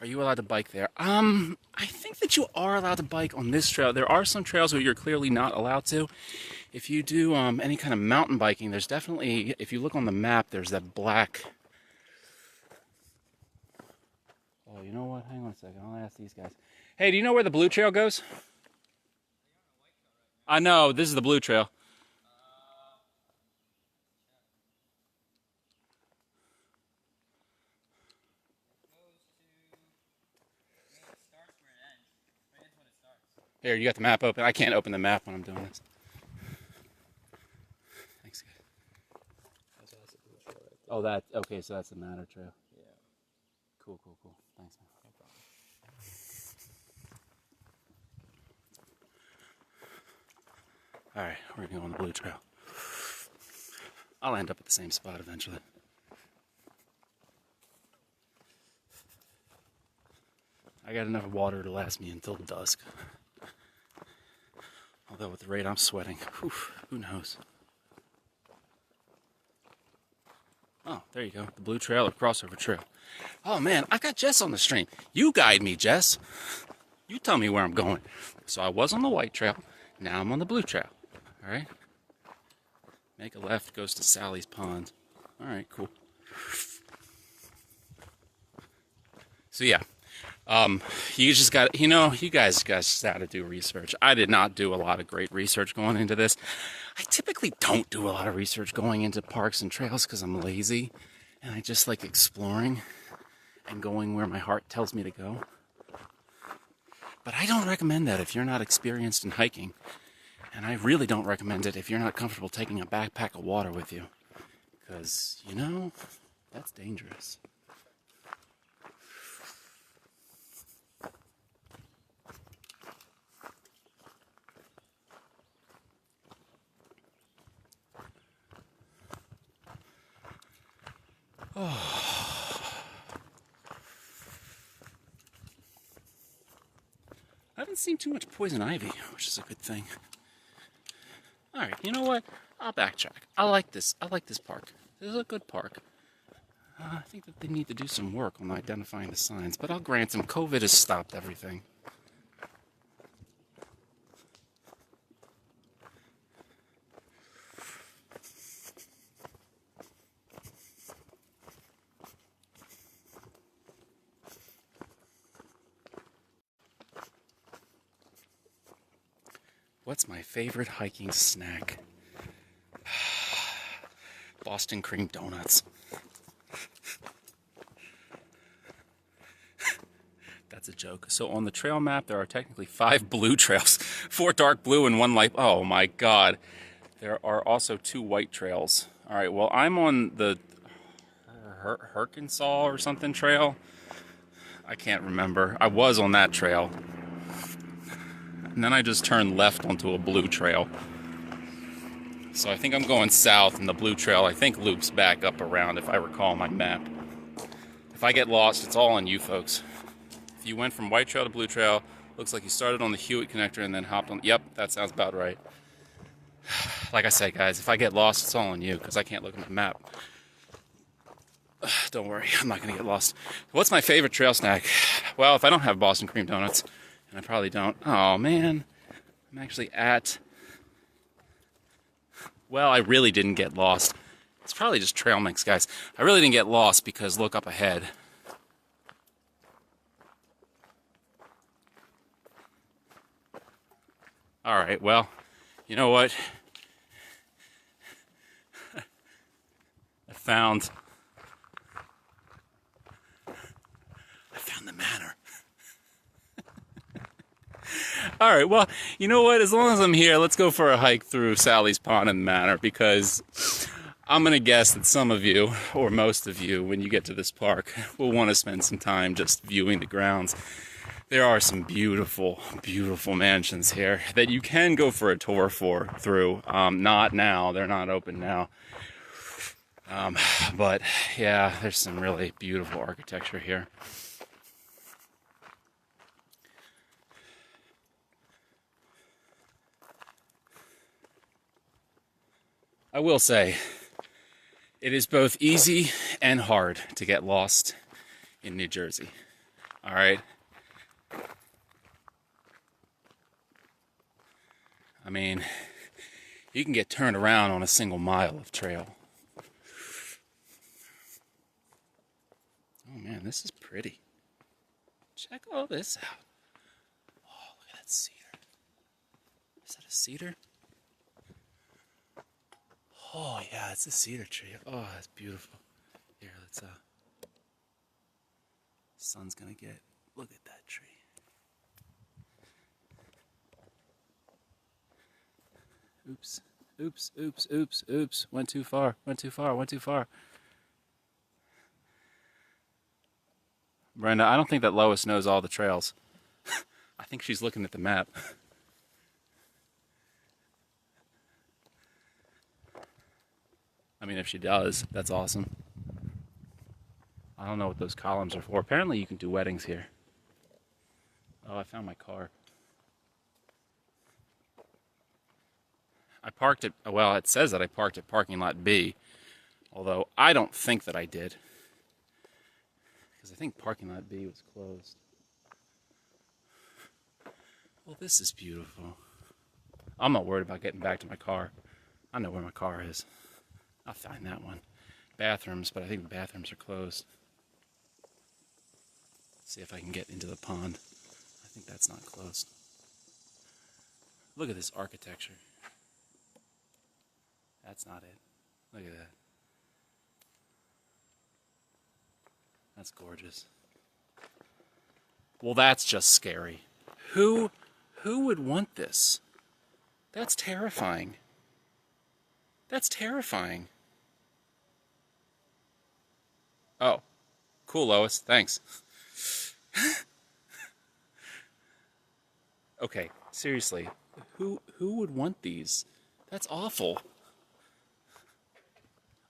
Are you allowed to bike there? I think that you are allowed to bike on this trail. There are some trails where you're clearly not allowed to. If you do any kind of mountain biking, there's definitely, if you look on the map, there's that black. Oh, you know what? Hang on a second. I'll ask these guys. Hey, do you know where the blue trail goes? I know, this is the blue trail. Here, you got the map open. I can't open the map when I'm doing this. Thanks, guys. Oh, okay, so that's the Matter Trail. Yeah. Cool. Thanks, man. No problem. Alright, we're gonna go on the Blue Trail. I'll end up at the same spot eventually. I got enough water to last me until dusk. Although with the rate I'm sweating, who knows? Oh, there you go. The Blue Trail or Crossover Trail. Oh man, I got Jess on the stream. You guide me, Jess. You tell me where I'm going. So I was on the White Trail. Now I'm on the Blue Trail. Alright? Make a left, goes to Sally's Pond. Alright, cool. So yeah. You just got, you guys just got to do research. I did not do a lot of great research going into this. I typically don't do a lot of research going into parks and trails because I'm lazy. And I just like exploring and going where my heart tells me to go. But I don't recommend that if you're not experienced in hiking. And I really don't recommend it if you're not comfortable taking a backpack of water with you. Because, that's dangerous. Oh. I haven't seen too much poison ivy, which is a good thing. Alright, you know what? I'll backtrack. I like this park. This is a good park. I think that they need to do some work on identifying the signs, but I'll grant them COVID has stopped everything. What's my favorite hiking snack? Boston cream donuts. That's a joke. So on the trail map, there are technically 5 blue trails. 4 dark blue and 1 light. Oh my god. There are also 2 white trails. Alright, well, I'm on the Herkensaw or something trail. I can't remember. I was on that trail. And then I just turned left onto a blue trail. So I think I'm going south, and the blue trail, I think, loops back up around, if I recall my map. If I get lost, it's all on you folks. If you went from White Trail to Blue Trail, looks like you started on the Hewitt connector and then hopped on... Yep, that sounds about right. Like I said, guys, if I get lost, it's all on you, because I can't look at the map. Don't worry, I'm not going to get lost. What's my favorite trail snack? Well, if I don't have Boston cream donuts, and I probably don't. Oh, man. I'm actually at... Well, I really didn't get lost. It's probably just trail mix, guys. I really didn't get lost because look up ahead. Alright, well, you know what? I found the manor. Alright, well, you know what? As long as I'm here, let's go for a hike through Sally's Pond and Manor, because I'm going to guess that some of you, or most of you, when you get to this park, will want to spend some time just viewing the grounds. There are some beautiful, beautiful mansions here that you can go for a tour through. Not now. They're not open now. But, yeah, there's some really beautiful architecture here. I will say, it is both easy and hard to get lost in New Jersey. All right? I mean, you can get turned around on a single mile of trail. Oh man, this is pretty. Check all this out. Oh, look at that cedar. Is that a cedar? Oh yeah, it's a cedar tree. Oh, that's beautiful. Here, let's sun's gonna get. Look at that tree. Oops. Oops, oops, oops, oops. Went too far, went too far, went too far. Brenda, I don't think that Lois knows all the trails. I think she's looking at the map. I mean, if she does, that's awesome. I don't know what those columns are for. Apparently you can do weddings here. Oh, I found my car. I parked at, well, it says that I parked at parking lot B, although I don't think that I did, because I think parking lot B was closed. Well, this is beautiful. I'm not worried about getting back to my car. I know where my car is. I'll find that one. Bathrooms, but I think the bathrooms are closed. Let's see if I can get into the pond. I think that's not closed. Look at this architecture. That's not it. Look at that. That's gorgeous. Well, that's just scary. Who would want this? That's terrifying. That's terrifying. Oh, cool, Lois. Thanks. Okay, seriously. Who would want these? That's awful.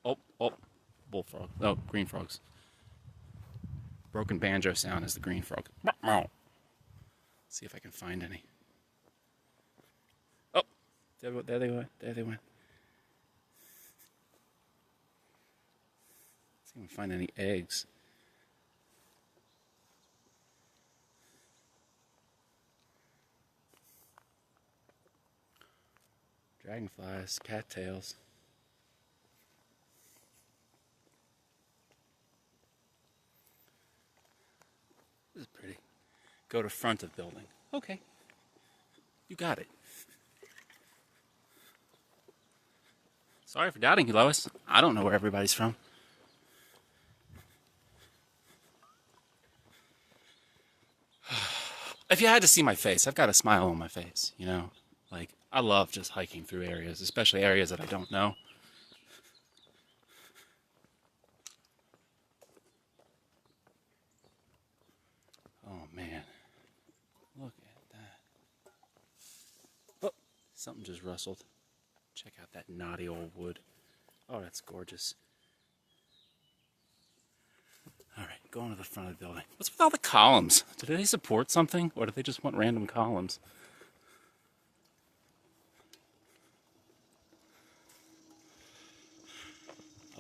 Oh, bullfrog. Oh, green frogs. Broken banjo sound is the green frog. See if I can find any. Oh, there they went. There they went. See if I can find any eggs. Dragonflies, cattails. This is pretty. Go to front of building. Okay. You got it. Sorry for doubting you, Lois. I don't know where everybody's from. If you had to see my face, I've got a smile on my face, you know? Like, I love just hiking through areas, especially areas that I don't know. Oh, man. Look at that. Oh, something just rustled. Check out that knotty old wood. Oh, that's gorgeous. All right, going to the front of the building. What's with all the columns? Do they support something, or do they just want random columns?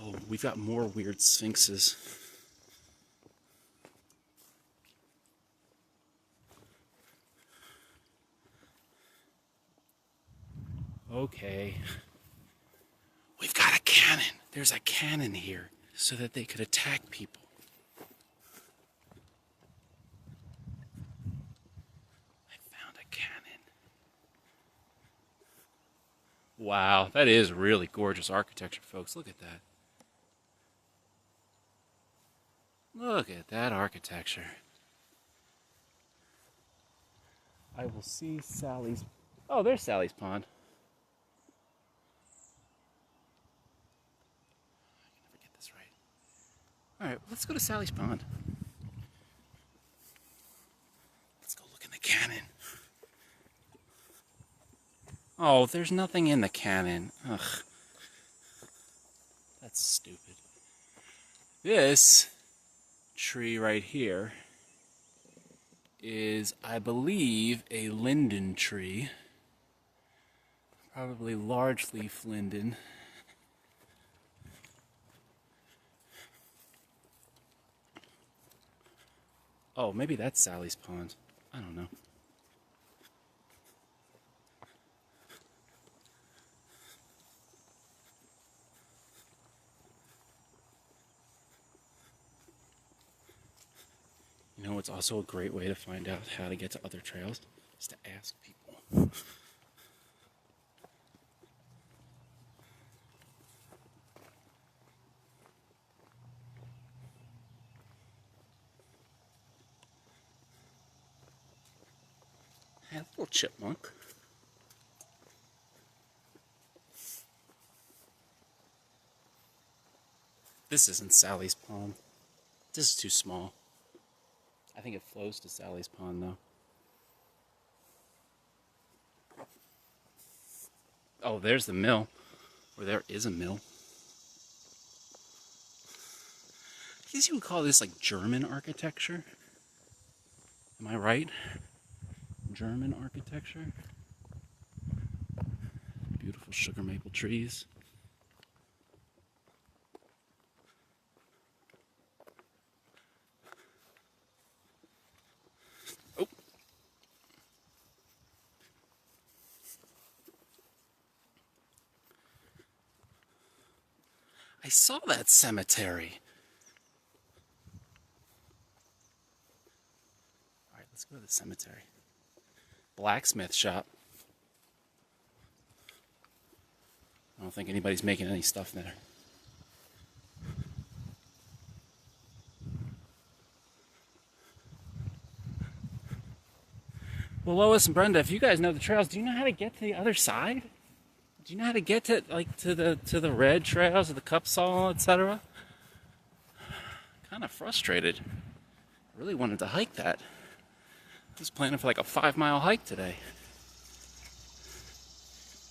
Oh, we've got more weird sphinxes. Okay. We've got a cannon. There's a cannon here so that they could attack people. I found a cannon. Wow, that is really gorgeous architecture, folks. Look at that. Look at that architecture. I will see Sally's... Oh, there's Sally's pond. I can never get this right. All right, let's go to Sally's pond. Let's go look in the cannon. Oh, there's nothing in the cannon. Ugh. That's stupid. This tree right here is, I believe, a linden tree. Probably large leaf linden. Oh, maybe that's Sally's pond. I don't know. You know, it's also a great way to find out how to get to other trails, is to ask people. Hey, little chipmunk. This isn't Sally's Pond. This is too small. I think it flows to Sally's Pond, though. Oh, there's the mill. Or there is a mill. I guess you would call this like German architecture. Am I right? German architecture. Beautiful sugar maple trees. Oh. I saw that cemetery. All right, let's go to the cemetery. Blacksmith shop. I don't think anybody's making any stuff there. Well, Lois and Brenda, if you guys know the trails, do you know how to get to the other side? Do you know how to get to the red trails, or the Cupsall, etc.? Kind of frustrated. I really wanted to hike that. I was planning for like a 5-mile hike today.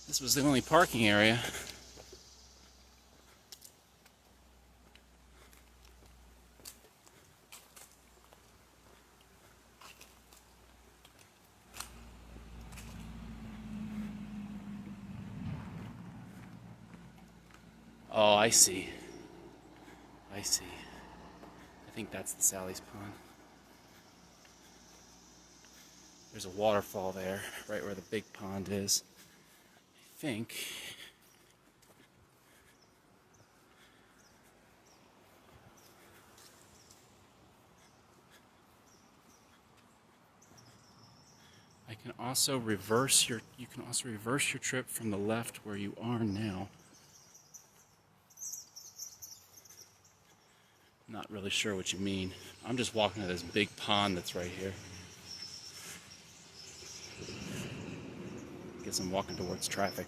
This was the only parking area. Oh, I see. I see. I think that's the Sally's Pond. There's a waterfall there, right where the big pond is. I think. I can also reverse your. You can also reverse your trip from the left where you are now. Not really sure what you mean. I'm just walking to this big pond that's right here. Guess I'm walking towards traffic.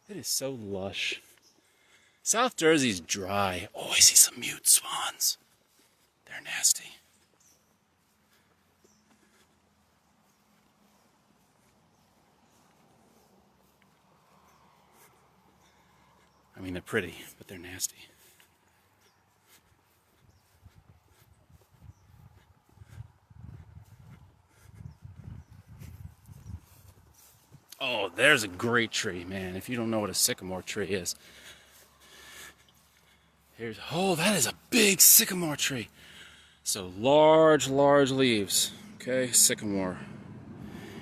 It is so lush. South Jersey's dry. Oh, I see some mute swans. They're nasty. I mean, they're pretty, but they're nasty. Oh, there's a great tree, man. If you don't know what a sycamore tree is. Oh, that is a big sycamore tree. So large leaves. Okay, sycamore.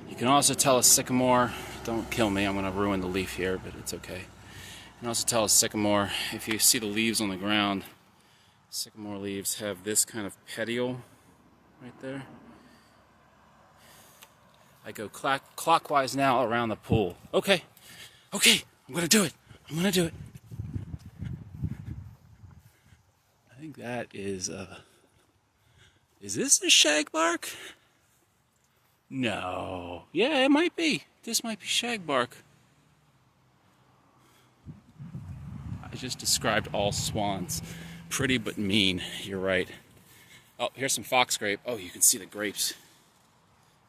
You can also tell a sycamore, don't kill me, I'm going to ruin the leaf here, but it's okay. You can also tell a sycamore, if you see the leaves on the ground, sycamore leaves have this kind of petiole right there. I go clockwise now around the pool. Okay, I'm going to do it. I think that is this a shagbark? No. Yeah, it might be. This might be shagbark. I just described all swans. Pretty but mean. You're right. Oh, here's some fox grape. Oh, you can see the grapes.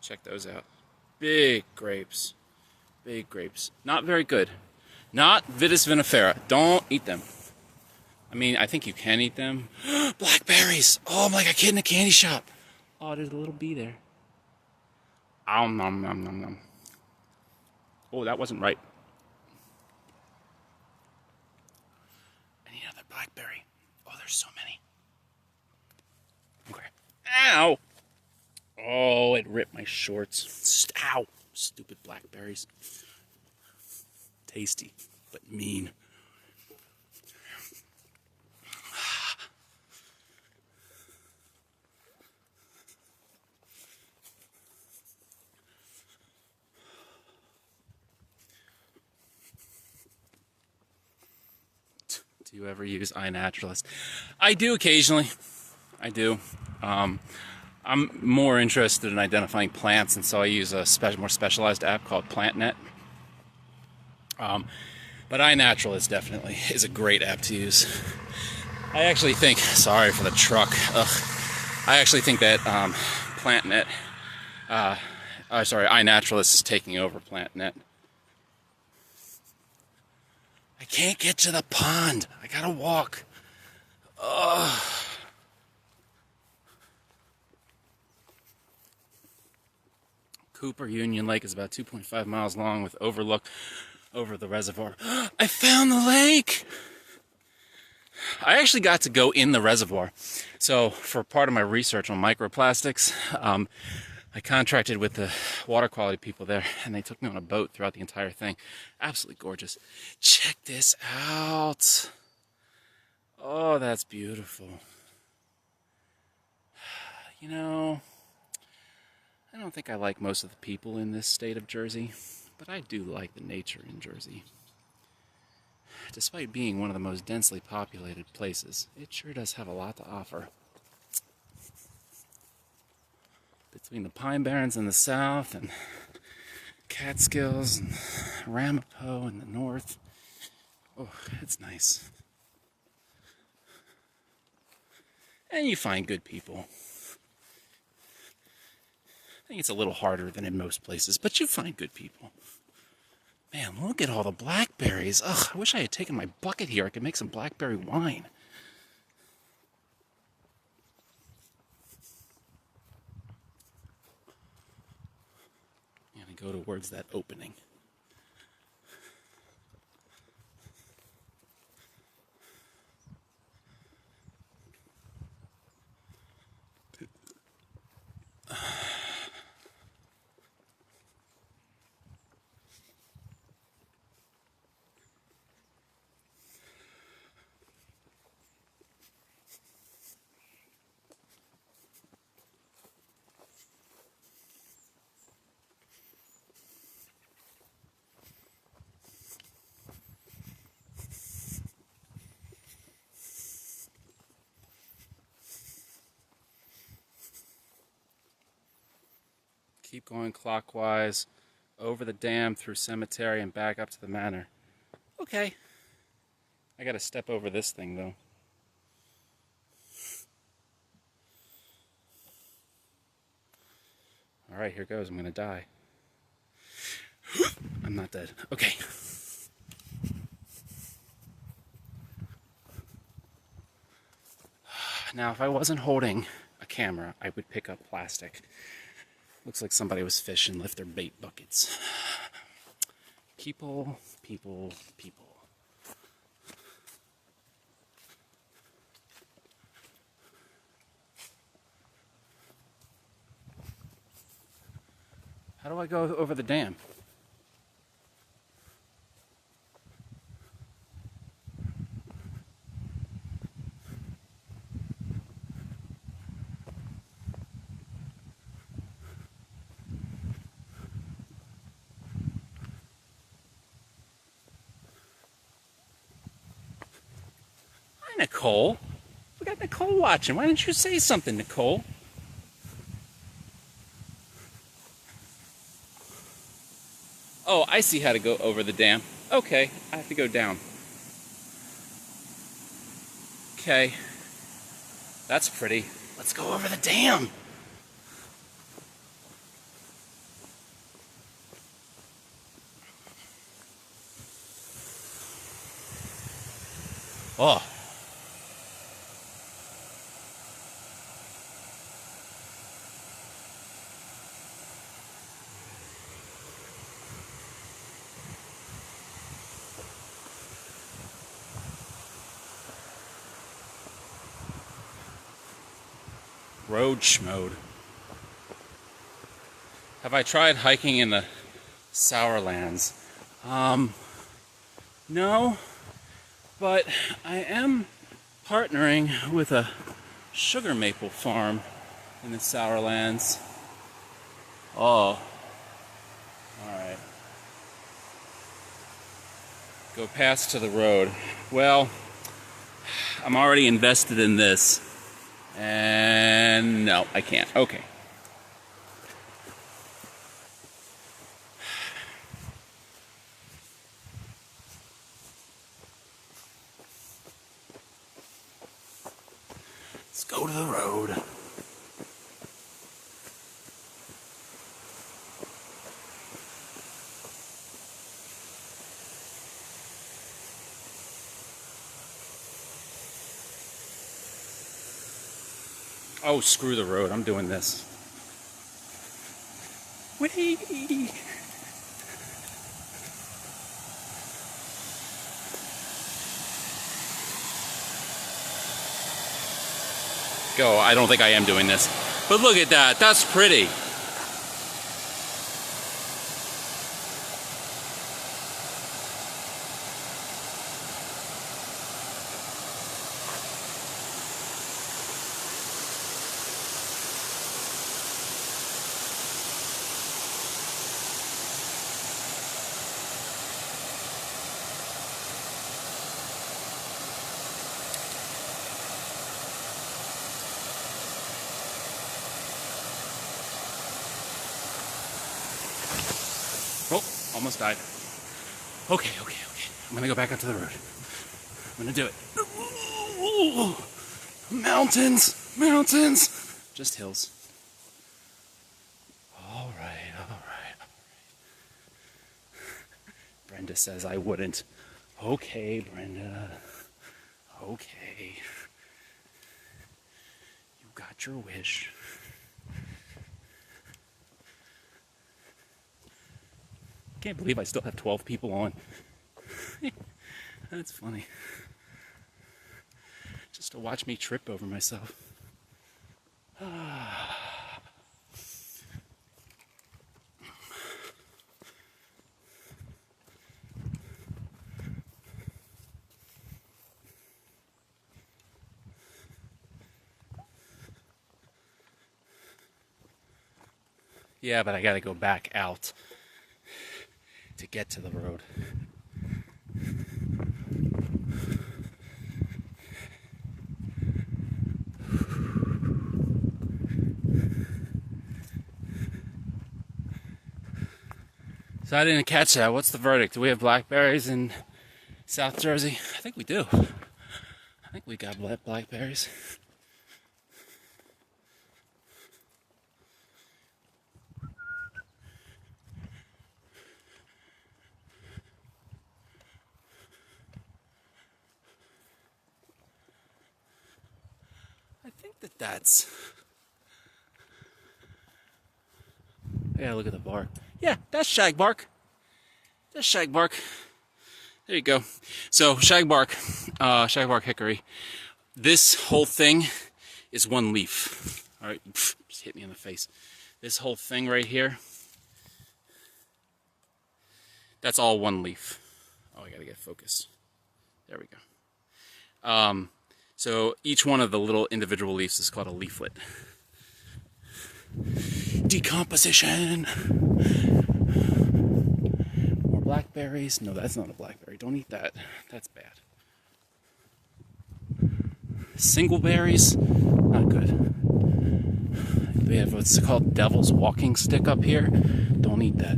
Check those out. Big grapes. Big grapes. Not very good. Not Vitis vinifera. Don't eat them. I mean, I think you can eat them. Blackberries! Oh, I'm like a kid in a candy shop. Oh, there's a little bee there. Nom nom nom nom nom. Oh, that wasn't right. I need another blackberry. Oh, there's so many. Okay. Ow! Oh, it ripped my shorts. Ow! Stupid blackberries. Tasty, but mean. Do you ever use iNaturalist? I do occasionally. I do. I'm more interested in identifying plants, and so I use a more specialized app called PlantNet. But iNaturalist definitely is a great app to use. I actually think, sorry for the truck, I actually think that PlantNet, iNaturalist is taking over PlantNet. I can't get to the pond. I gotta walk. Ugh. Cooper Union Lake is about 2.5 miles long with overlook over the reservoir. I found the lake! I actually got to go in the reservoir. So for part of my research on microplastics, I contracted with the water quality people there, and they took me on a boat throughout the entire thing. Absolutely gorgeous. Check this out. Oh, that's beautiful. You know, I don't think I like most of the people in this state of Jersey, but I do like the nature in Jersey. Despite being one of the most densely populated places, it sure does have a lot to offer. Between the Pine Barrens in the south and Catskills and Ramapo in the north, oh, it's nice. And you find good people. I think it's a little harder than in most places, but you find good people. Man, look at all the blackberries. Ugh, I wish I had taken my bucket here. I could make some blackberry wine. And go towards that opening. Keep going clockwise, over the dam, through cemetery, and back up to the manor. Okay. I gotta step over this thing, though. Alright, here goes. I'm gonna die. I'm not dead. Okay. Now, if I wasn't holding a camera, I would pick up plastic. Looks like somebody was fishing and left their bait buckets. People, people, people. How do I go over the dam? Nicole. We got Nicole watching. Why didn't you say something, Nicole? Oh, I see how to go over the dam. Okay, I have to go down. Okay. That's pretty. Let's go over the dam. Oh. Road schmode. Have I tried hiking in the Sourlands? No, but I am partnering with a sugar maple farm in the Sourlands. Oh, alright. Go past to the road. Well, I'm already invested in this. And no, I can't. Okay. Let's go to the road. Oh, screw the road. I'm doing this. Whee! Go. I don't think I am doing this. But look at that. That's pretty. Oh, almost died. Okay. I'm gonna go back up to the road. I'm gonna do it. Ooh, mountains. Just hills. All right. Brenda says I wouldn't. Okay, Brenda. Okay. You got your wish. Can't believe I still have 12 people on. That's funny. Just to watch me trip over myself. Yeah, but I gotta go back out to get to the road. So I didn't catch that. What's the verdict? Do we have blackberries in South Jersey? I think we do. I think we got blackberries. I think that's... I gotta look at the bark. Yeah, that's shagbark. That's shagbark. There you go. So shagbark hickory. This whole thing is one leaf. All right, just hit me in the face. This whole thing right here, that's all one leaf. Oh, I gotta get focus. There we go. So each one of the little individual leaves is called a leaflet. Decomposition. More blackberries. No, that's not a blackberry. Don't eat that. That's bad. Single berries. Not good. We have what's called devil's walking stick up here. Don't eat that.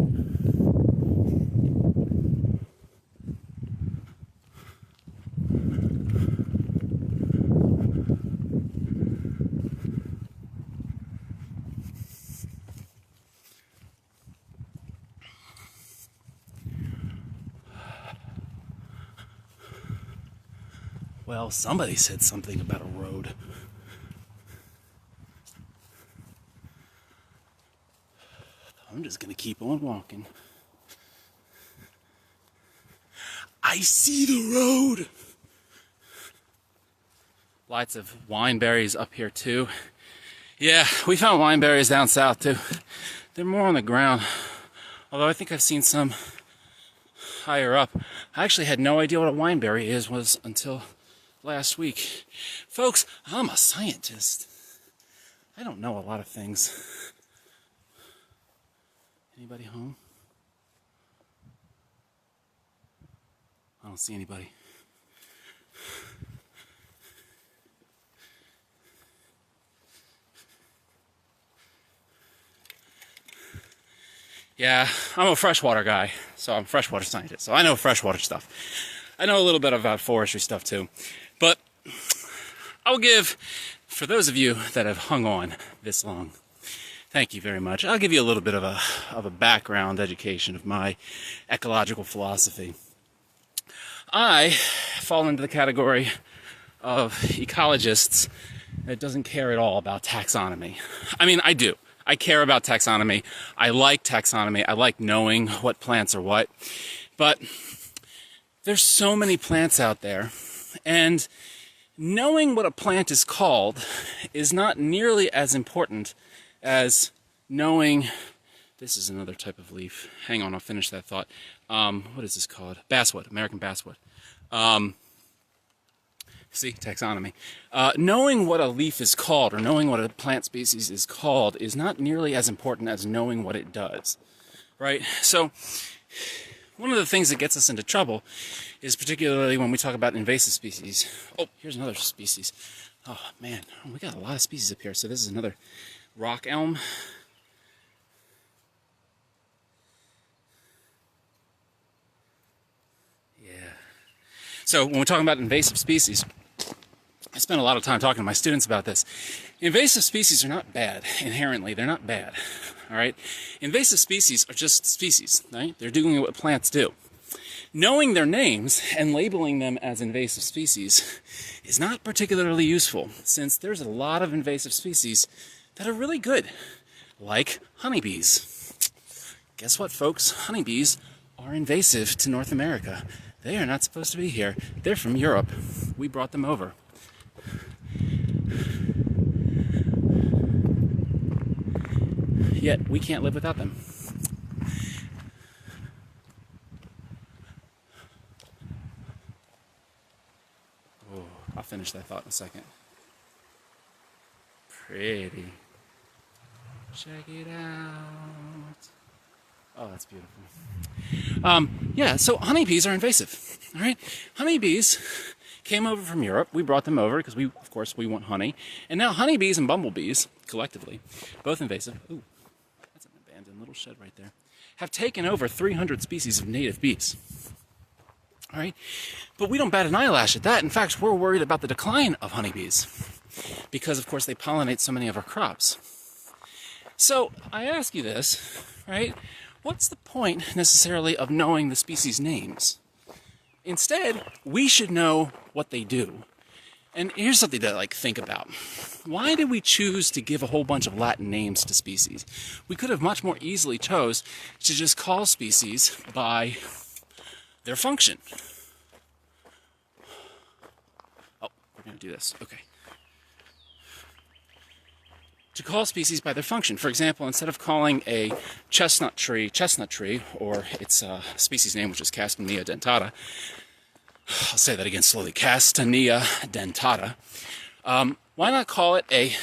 Well, somebody said something about a road. I'm just gonna keep on walking. I see the road! Lots of wineberries up here too. Yeah, we found wineberries down south too. They're more on the ground. Although I think I've seen some higher up. I actually had no idea what a wineberry was until last week. Folks, I'm a scientist. I don't know a lot of things. Anybody home? I don't see anybody. Yeah, I'm a freshwater guy, so I'm a freshwater scientist, so I know freshwater stuff. I know a little bit about forestry stuff too. But I will give, for those of you that have hung on this long, thank you very much. I'll give you a little bit of a background education of my ecological philosophy. I fall into the category of ecologists that doesn't care at all about taxonomy. I mean, I do. I care about taxonomy. I like taxonomy. I like knowing what plants are what. But there's so many plants out there, and knowing what a plant is called is not nearly as important as knowing... This is another type of leaf. Hang on, I'll finish that thought. What is this called? Basswood, American basswood. See, taxonomy. Knowing what a leaf is called, or knowing what a plant species is called, is not nearly as important as knowing what it does, right? So, one of the things that gets us into trouble is particularly when we talk about invasive species. Oh, here's another species. Oh, man, we got a lot of species up here. So this is another rock elm. Yeah. So when we're talking about invasive species, I spend a lot of time talking to my students about this. Invasive species are not bad, inherently. They're not bad, all right? Invasive species are just species, right? They're doing what plants do. Knowing their names and labeling them as invasive species is not particularly useful, since there's a lot of invasive species that are really good, like honeybees. Guess what, folks? Honeybees are invasive to North America. They are not supposed to be here. They're from Europe. We brought them over. Yet we can't live without them. Oh, I'll finish that thought in a second. Pretty. Check it out. Oh, that's beautiful. Yeah, so honeybees are invasive. All right, honeybees came over from Europe. We brought them over because of course, we want honey. And now honeybees and bumblebees, collectively, both invasive. Ooh, that's an abandoned little shed right there. Have taken over 300 species of native bees. All right, but we don't bat an eyelash at that. In fact, we're worried about the decline of honeybees because, of course, they pollinate so many of our crops. So I ask you this, right? What's the point necessarily of knowing the species names? Instead, we should know what they do. And here's something to think about. Why did we choose to give a whole bunch of Latin names to species? We could have much more easily chose to just call species by their function. Oh, we're going to do this. Okay. To call species by their function. For example, instead of calling a chestnut tree, or its species name, which is Castanea dentata, I'll say that again slowly, Castanea dentata, why not call it a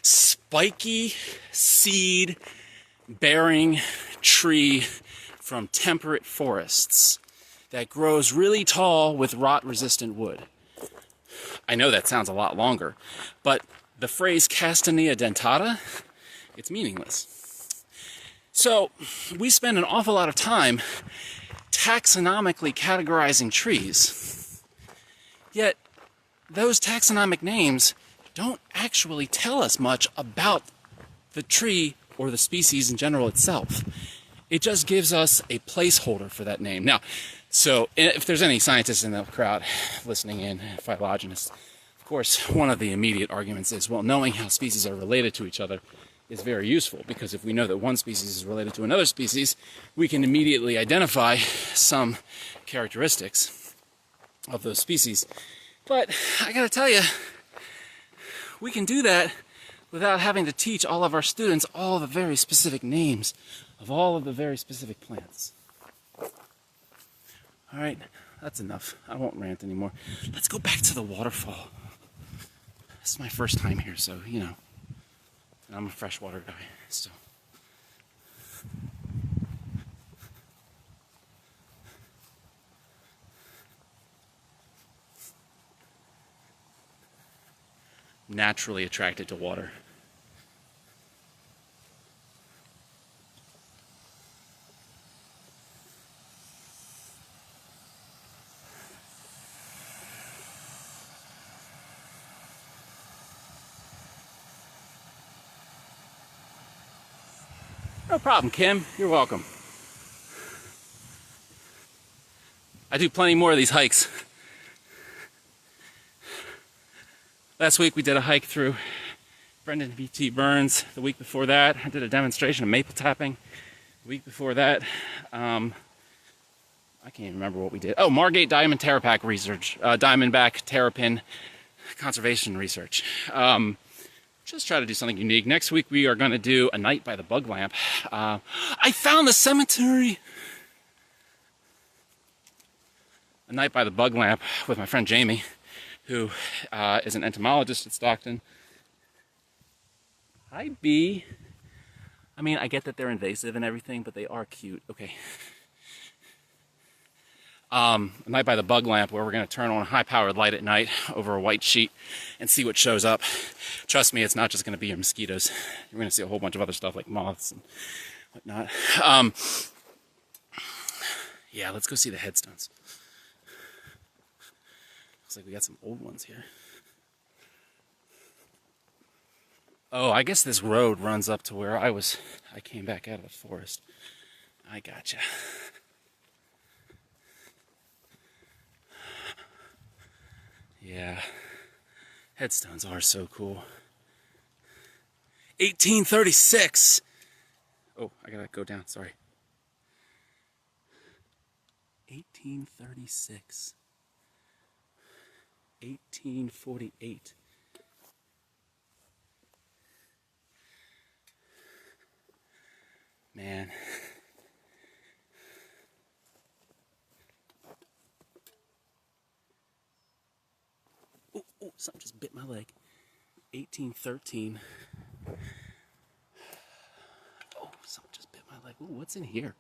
spiky seed-bearing tree from temperate forests that grows really tall with rot-resistant wood? I know that sounds a lot longer, but the phrase Castanea dentata, it's meaningless. So we spend an awful lot of time taxonomically categorizing trees, yet those taxonomic names don't actually tell us much about the tree or the species in general itself. It just gives us a placeholder for that name. Now, so if there's any scientists in the crowd listening in, phylogenists, of course, one of the immediate arguments is, well, knowing how species are related to each other is very useful, because if we know that one species is related to another species, we can immediately identify some characteristics of those species. But I gotta tell you, we can do that without having to teach all of our students all of the very specific names of all of the very specific plants. All right, that's enough. I won't rant anymore. Let's go back to the waterfall. This is my first time here, so, and I'm a freshwater guy, so. Naturally attracted to water. No problem, Kim. You're welcome. I do plenty more of these hikes. Last week we did a hike through Brendan V.T. Burns. The week before that, I did a demonstration of maple tapping. The week before that, I can't even remember what we did. Oh, Margate Diamond Terrapack research, Diamondback Terrapin conservation research. Just try to do something unique. Next week we are going to do a night by the bug lamp. I found the cemetery. A night by the bug lamp with my friend Jamie, who is an entomologist at Stockton. Hi, bee. I mean, I get that they're invasive and everything, but they are cute. Okay. A night by the bug lamp where we're going to turn on a high-powered light at night over a white sheet and see what shows up. Trust me, it's not just going to be your mosquitoes. You're going to see a whole bunch of other stuff like moths and whatnot. Yeah, let's go see the headstones. Looks like we got some old ones here. Oh, I guess this road runs up to where I came back out of the forest. I gotcha. Yeah, headstones are so cool. 1836. Oh, I gotta go down, sorry. 1836. 1848. Man. Oh, something just bit my leg. 1813. Oh, something just bit my leg. Ooh, what's in here?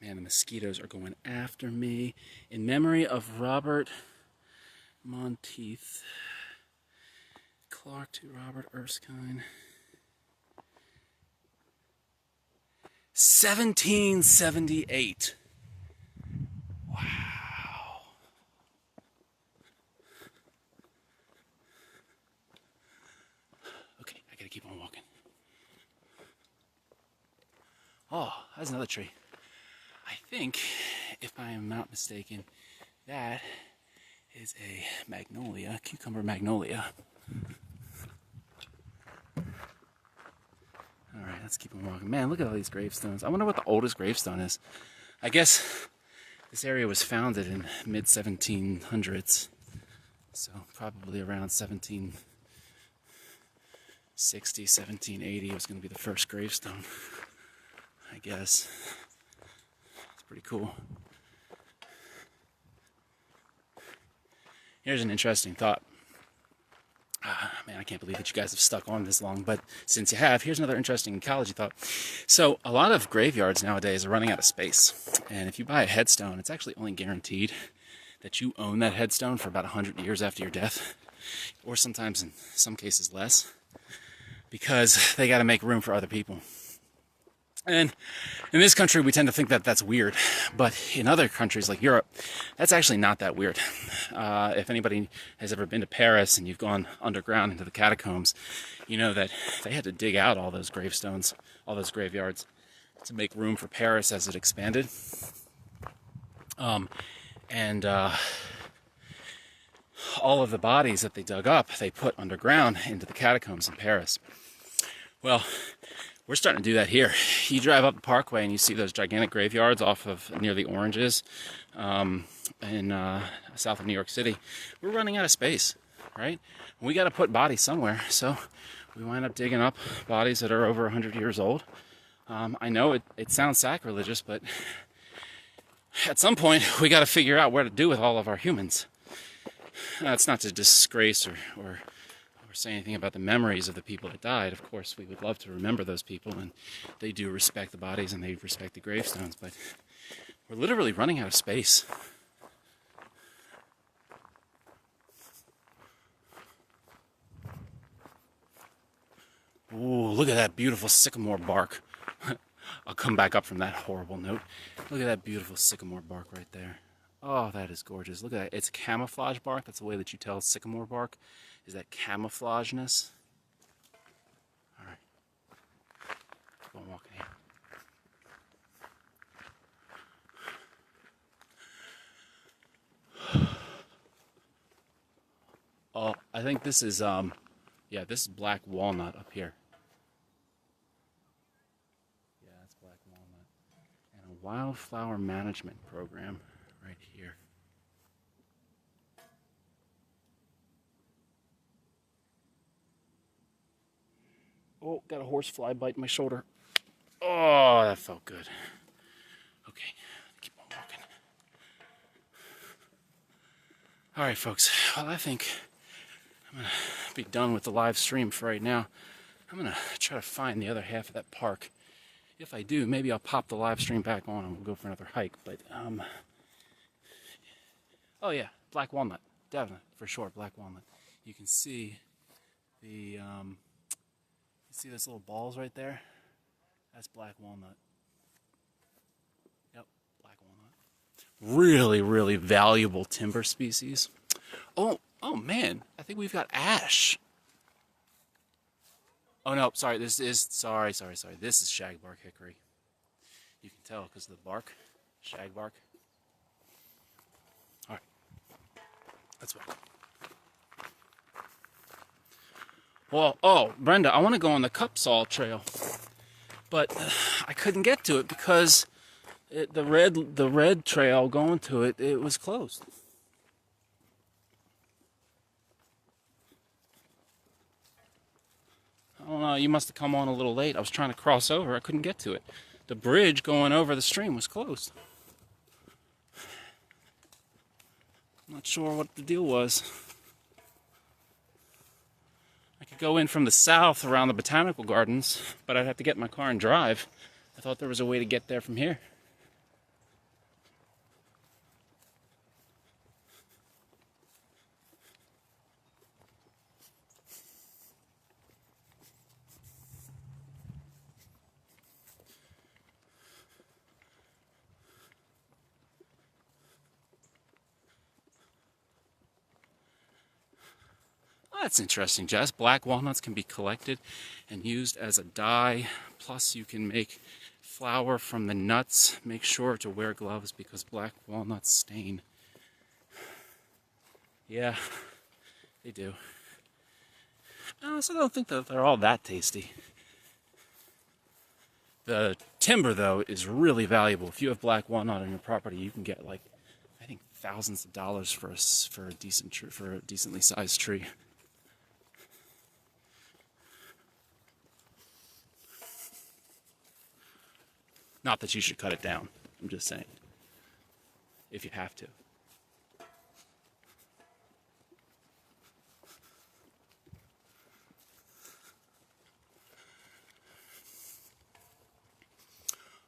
Man, the mosquitoes are going after me. In memory of Robert Monteith. Clark to Robert Erskine. 1778. Wow. Okay, I gotta keep on walking. Oh, that's another tree. I think, if I am not mistaken, that is a magnolia, cucumber magnolia. Alright, let's keep on walking. Man, look at all these gravestones. I wonder what the oldest gravestone is. I guess this area was founded in mid-1700s, so probably around 1760, 1780 was going to be the first gravestone, I guess. Pretty cool. Here's an interesting thought. Man, I can't believe that you guys have stuck on this long, but since you have, here's another interesting ecology thought. So, a lot of graveyards nowadays are running out of space, and if you buy a headstone, it's actually only guaranteed that you own that headstone for about 100 years after your death, or sometimes in some cases less, because they got to make room for other people. And in this country, we tend to think that that's weird. But in other countries like Europe, that's actually not that weird. If anybody has ever been to Paris and you've gone underground into the catacombs, you know that they had to dig out all those gravestones, all those graveyards, to make room for Paris as it expanded. All of the bodies that they dug up, they put underground into the catacombs in Paris. Well, we're starting to do that here. You drive up the Parkway and you see those gigantic graveyards off of near the Oranges in south of New York City. We're running out of space, right? We got to put bodies somewhere, so we wind up digging up bodies that are over 100 years old. I know it sounds sacrilegious, but at some point we got to figure out what to do with all of our humans. It's not to disgrace or say anything about the memories of the people that died. Of course, we would love to remember those people, and they do respect the bodies and they respect the gravestones, but we're literally running out of space. look at that beautiful sycamore bark. I'll come back up from that horrible note. Look at that beautiful sycamore bark right there. Oh, that is gorgeous. Look at that. It's camouflage bark. That's the way that you tell sycamore bark, is that camouflageness. All right. Keep on walking here. Oh, I think this is, yeah, this is black walnut up here. Yeah, that's black walnut. And a wildflower management program right here. Oh, got a horsefly bite my shoulder. Oh, that felt good. Okay, keep on walking. All right, folks. Well, I think I'm going to be done with the live stream for right now. I'm going to try to find the other half of that park. If I do, maybe I'll pop the live stream back on and we'll go for another hike. But, oh yeah, black walnut. Definitely, for sure, black walnut. You can see the, you see those little balls right there? That's black walnut. Yep, black walnut. Really, really valuable timber species. Oh man, I think we've got ash. Oh no, sorry, this is, sorry. This is shagbark hickory. You can tell because of the bark, shagbark. All right, let's walk. Well, oh, Brenda, I want to go on the Cupsall Trail, but I couldn't get to it because the red trail going to it, it was closed. I don't know, you must have come on a little late. I was trying to cross over. I couldn't get to it. The bridge going over the stream was closed. I'm not sure what the deal was. I could go in from the south around the botanical gardens, but I'd have to get in my car and drive. I thought there was a way to get there from here. That's interesting, Jess. Black walnuts can be collected and used as a dye. Plus, you can make flour from the nuts. Make sure to wear gloves because black walnuts stain. Yeah, they do. I also don't think that they're all that tasty. The timber, though, is really valuable. If you have black walnut on your property, you can get, like, I think thousands of dollars for a decently sized tree. Not that you should cut it down. I'm just saying. If you have to.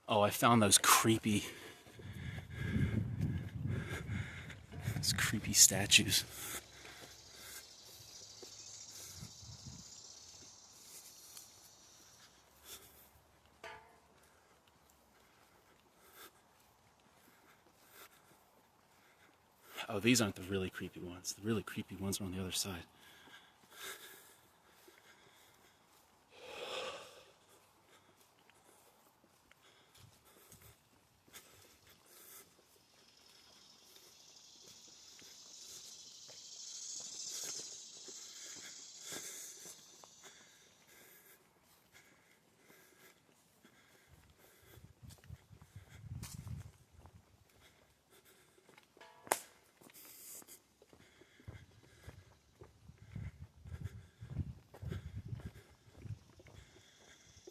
Oh, I found those creepy statues. Oh, these aren't the really creepy ones. The really creepy ones are on the other side.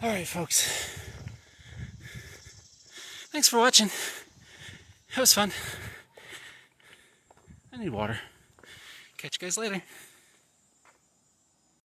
All right, folks. Thanks for watching. That was fun. I need water. Catch you guys later.